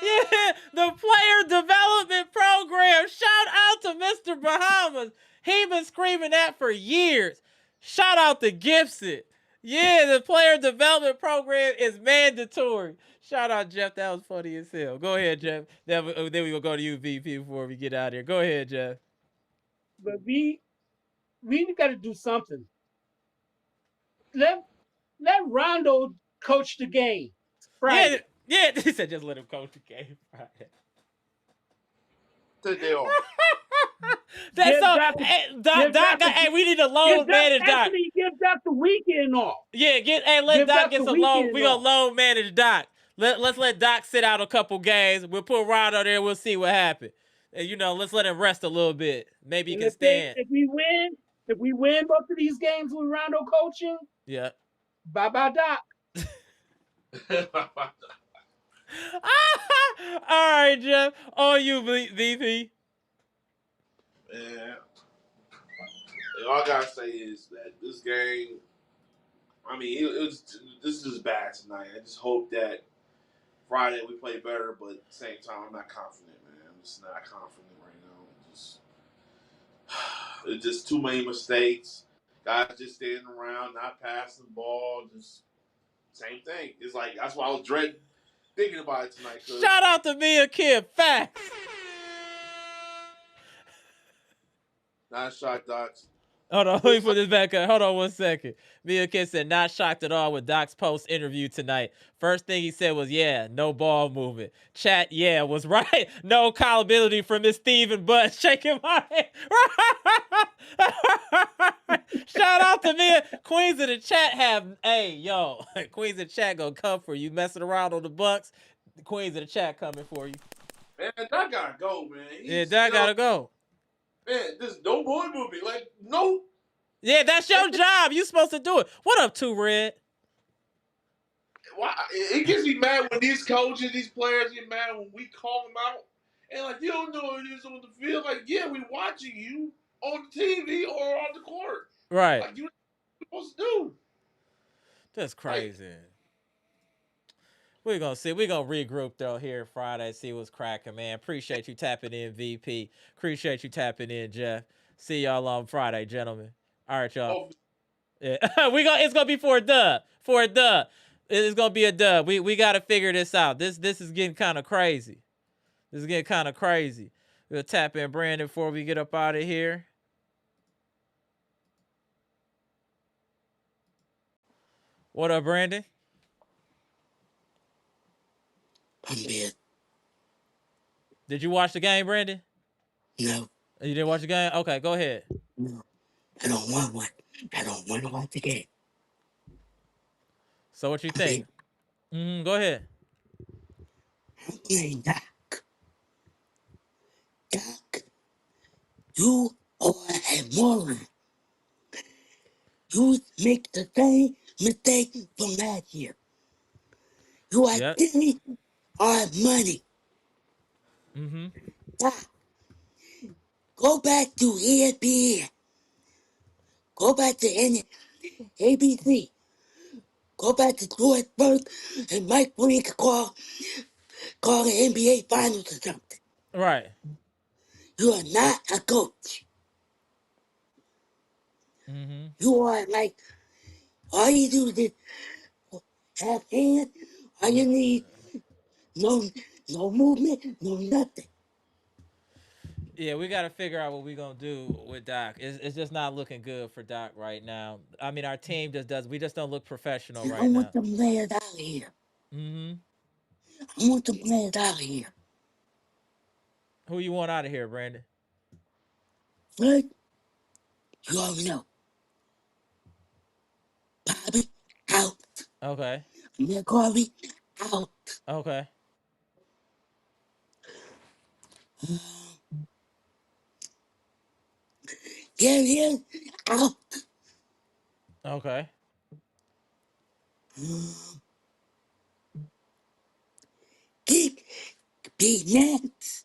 Yeah, the player development program. Shout out to Mr. Bahamas. He been screaming that for years. Shout out to Gibson. Yeah, the player development program is mandatory. Shout out, Jeff. That was funny as hell. Go ahead, Jeff. Then we will go to you, VP, before we get out of here. Go ahead, Jeff. But we got to do something. Let Rondo coach the game Friday. Yeah, he said just let him coach the game Friday. That's so. Doc, we need to loan manage Doc. Actually, give Doc the weekend off. Yeah, let Doc get some loan. We gonna loan manage Doc. Let's let Doc sit out a couple games. We'll put Rondo there. We'll see what happens. And let's let him rest a little bit. Maybe he can stand. If we win both of these games with Rondo coaching, yeah. Bye Doc. All right, Jeff. On you, VP. Man, all I gotta say is that this game, this is just bad tonight. I just hope that Friday we play better, but at the same time, I'm not confident, man. I'm just not confident right now. It's just too many mistakes. Guys just standing around, not passing the ball, just same thing. It's like, that's why I was dreading thinking about it tonight. Shout out to Mia Kim. Facts. Not shocked, Docs. Hold on, let me put this back up. Hold on 1 second. Mia Kim said, not shocked at all with Doc's post interview tonight. First thing he said was, yeah, no ball movement. Chat, yeah, was right. No accountability from Miss Steven Butt shaking my head. Shout out to Mia. Queens in the chat Queens in the chat gonna come for you. Messing around on the Bucks. The Queens in the chat coming for you. Man, Doc gotta go, man. Doc gotta go. Man, this no boy movie. Like, no. Yeah, that's your job. You supposed to do it. What up, Two Red? Why? It gets me mad when these coaches, these players get mad when we call them out And like, you don't know what it is on the field. Like, yeah, we watching you on the TV or on the court. Right. Like, you know what you're supposed to do. That's crazy. Like, we're gonna see. We're gonna regroup though here Friday, see what's cracking, man. Appreciate you tapping in, VP. Appreciate you tapping in, Jeff. See y'all on Friday, gentlemen. All right, y'all. Yeah. It's gonna be for a dub. For a dub. It's gonna be a dub. We gotta figure this out. This is getting kind of crazy. This is getting kind of crazy. We'll tap in Brandon before we get up out of here. What up, Brandon? I'm dead. Did you watch the game, Brandon? No. You didn't watch the game? Okay, go ahead. No. I don't want one. I don't want to watch the game. So what you think? Go ahead. I'm playing Doc. Doc, you are a moron. You make the same mistake from last year. You are stealing our money. Doc, go back to ESPN. Go back to ABC. Go back to George Burke and Mike Green call the NBA Finals or something. Right. You are not a coach. You are like, all you do is have hands. All you need, no movement, no nothing. Yeah, we got to figure out what we're going to do with Doc. It's just not looking good for Doc right now. I mean, our team we just don't look professional right now. I want them players out of here. I want them players out of here. Who you want out of here, Brandon? First, you already know. Bobby, out. Okay. McCarvey, out. Okay. Gary, out. Okay. Keep Nance.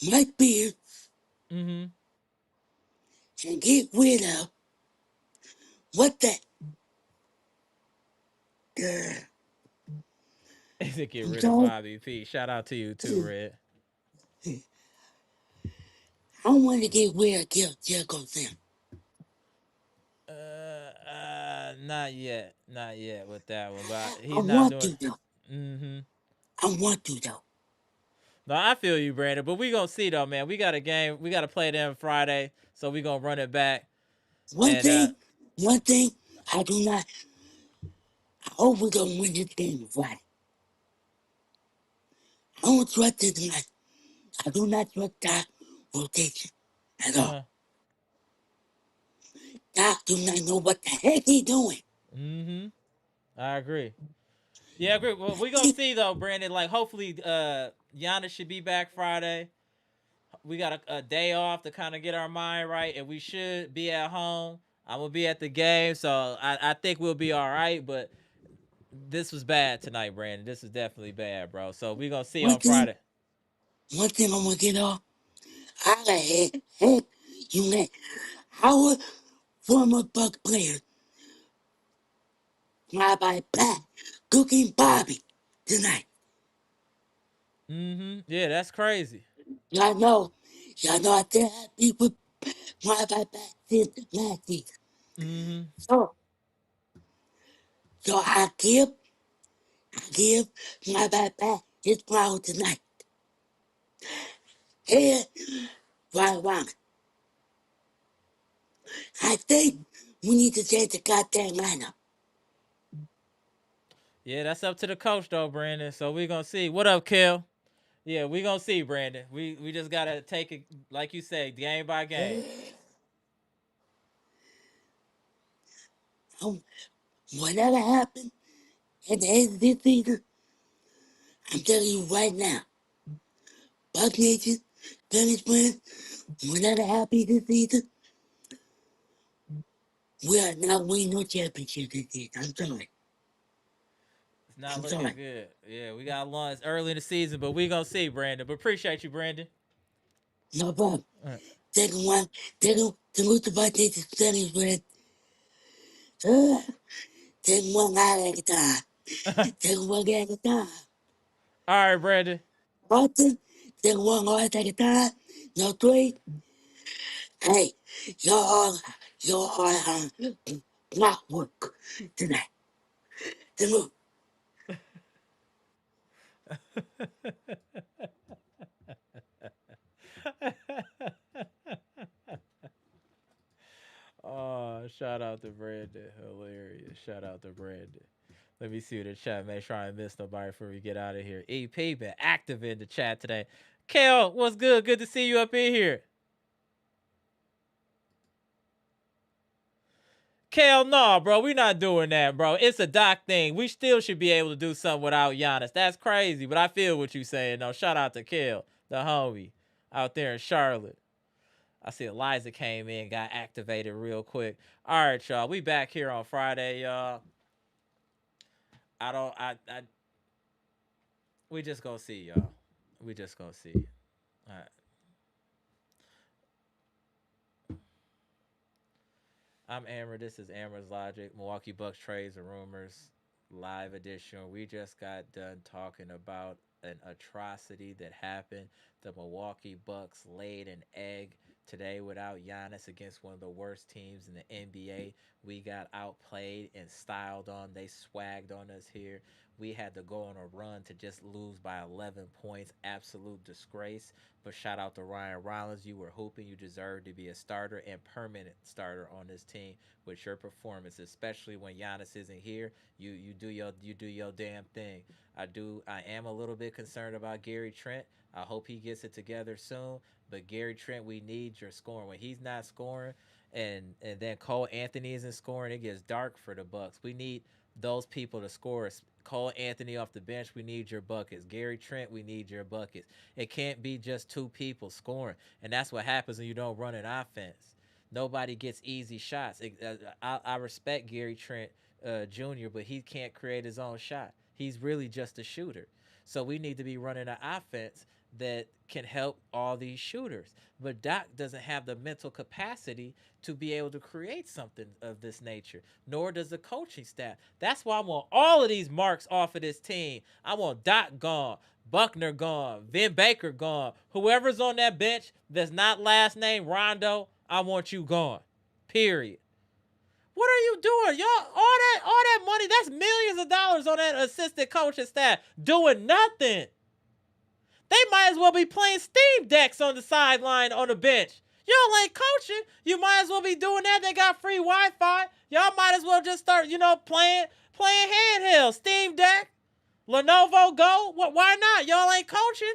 Mike Beard. And get rid of what the get rid of Bobby P. Shout out to you too, Red. I want to get rid of Jericho Sam. Not yet with that one, but he's I not want doing. to though. I want to though. No, I feel you, Brandon. But we gonna see though, man. We got a game. We got to play them Friday, so we gonna run it back. One thing, I do not. I hope we gonna win this game Friday. I don't trust it tonight. I do not trust that rotation at all. Doc do not know what the heck he doing. I agree. Yeah, I agree. Well, we gonna see though, Brandon. Like, hopefully, Giannis should be back Friday. We got a day off to kind of get our mind right, and we should be at home. I'm gonna be at the game, so I think we'll be all right. But this was bad tonight, Brandon. This is definitely bad, bro. So we gonna see on Friday. One thing I'm gonna get off. I got you met our former Buck players. Rabbi Pat cooking Bobby tonight. Yeah, that's crazy. Y'all know I still happy with Rabbi Pat since last season. So I give Rabbi Pat his flower tonight. Here, right. I think we need to change the goddamn lineup. Yeah, that's up to the coach though, Brandon. So we gonna see. What up, Kel? Yeah, we gonna see, Brandon. We just gotta take it, like you say, game by game. Whatever happened at the end of this season, I'm telling you right now, Buck Nation, Dennis Brand, whatever happened this season, we are not winning no championship this season. I'm sorry. It's not I'm looking sorry. good. Yeah, we got long. It's early in the season, but we gonna see, Brandon. But appreciate you, Brandon. No problem. Uh, Second one, the most about this is studies with, second one out at a time. Second one at a time. All right, Brandon. Boston, second one out at a time. No three. Hey, y'all are block work tonight. The move. Oh, shout out to Brandon. Hilarious. Shout out to Brandon. Let me see the chat. Make sure I ain't miss nobody before we get out of here. EP been active in the chat today. Kale, what's good? Good to see you up in here. Kale, no, bro. We not doing that, bro. It's a Doc thing. We still should be able to do something without Giannis. That's crazy, but I feel what you saying, though. Shout out to Kale, the homie, out there in Charlotte. I see Eliza came in, got activated real quick. All right, y'all. We back here on Friday, y'all. We just gonna see, y'all. We just gonna see. All right. I'm Amber. This is Amara's Logic. Milwaukee Bucks trades and rumors live edition. We just got done talking about an atrocity that happened. The Milwaukee Bucks laid an egg today without Giannis against one of the worst teams in the NBA. We got outplayed and styled on. They swagged on us here. We had to go on a run to just lose by 11 points. Absolute disgrace. But shout out to Ryan Rollins. You were hooping. You deserve to be a starter and permanent starter on this team with your performance, especially when Giannis isn't here. You do your damn thing. I am a little bit concerned about Gary Trent. I hope he gets it together soon. But Gary Trent, we need your scoring. When he's not scoring and then Cole Anthony isn't scoring, it gets dark for the Bucks. We need those people to score. Cole Anthony off the bench, we need your buckets. Gary Trent, we need your buckets. It can't be just two people scoring. And that's what happens when you don't run an offense. Nobody gets easy shots. I respect Gary Trent Jr., but he can't create his own shot. He's really just a shooter. So we need to be running an offense that can help all these shooters. But Doc doesn't have the mental capacity to be able to create something of this nature, nor does the coaching staff. That's why I want all of these marks off of this team. I want Doc gone, Buckner gone, Vin Baker gone. Whoever's on that bench that's not last name Rondo, I want you gone. Period. What are you doing? Y'all, all that money, that's millions of dollars on that assistant coaching staff doing nothing. They might as well be playing Steam decks on the sideline on the bench. Y'all ain't coaching. You might as well be doing that. They got free Wi-Fi. Y'all might as well just start, playing handheld, Steam Deck, Lenovo Go. Why not? Y'all ain't coaching.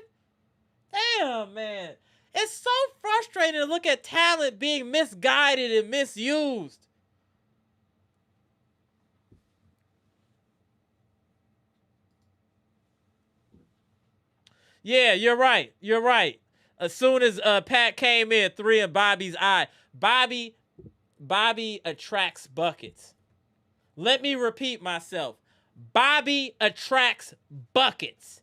Damn, man. It's so frustrating to look at talent being misguided and misused. Yeah, you're right. You're right. As soon as Pat came in, 3 in Bobby's eye. Bobby attracts buckets. Let me repeat myself. Bobby attracts buckets.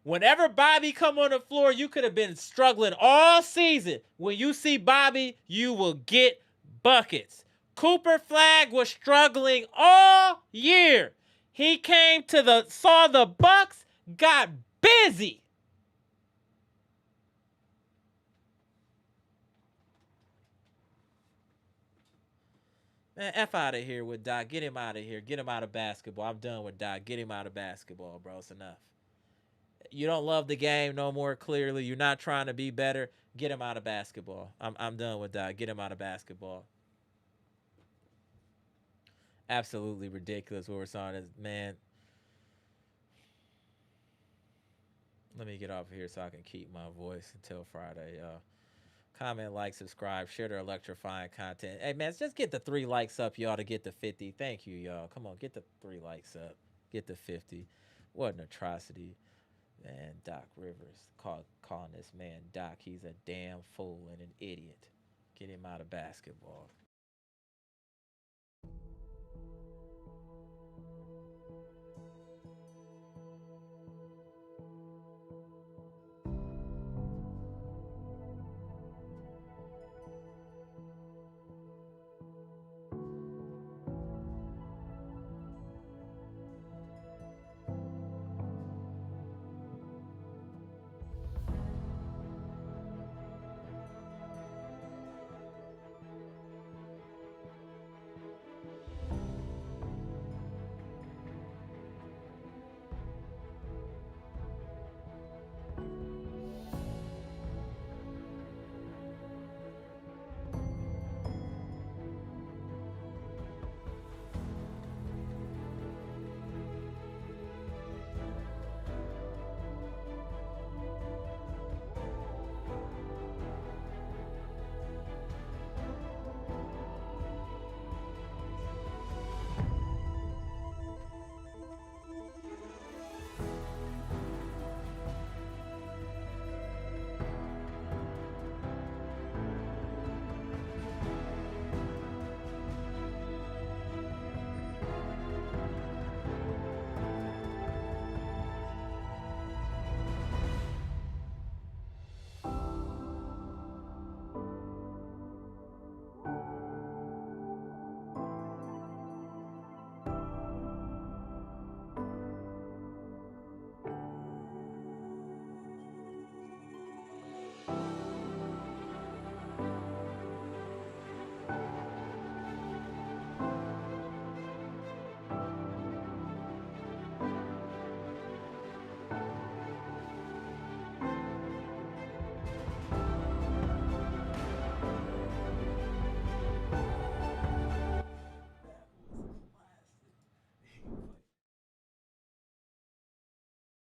Whenever Bobby come on the floor, you could have been struggling all season. When you see Bobby, you will get buckets. Cooper Flag was struggling all year. He saw the Bucks, got busy. Man, F out of here with Doc. Get him out of here. Get him out of basketball. I'm done with Doc. Get him out of basketball, bro. It's enough. You don't love the game no more, clearly. You're not trying to be better. Get him out of basketball. I'm done with Doc. Get him out of basketball. Absolutely ridiculous what we're saying. Man, let me get off of here so I can keep my voice until Friday, y'all. Comment, like, subscribe, share the electrifying content. Hey, man, just get the 3 likes up, y'all, to get to 50. Thank you, y'all. Come on, get the 3 likes up. Get to 50. What an atrocity. Man, Doc Rivers calling this man Doc. He's a damn fool and an idiot. Get him out of basketball.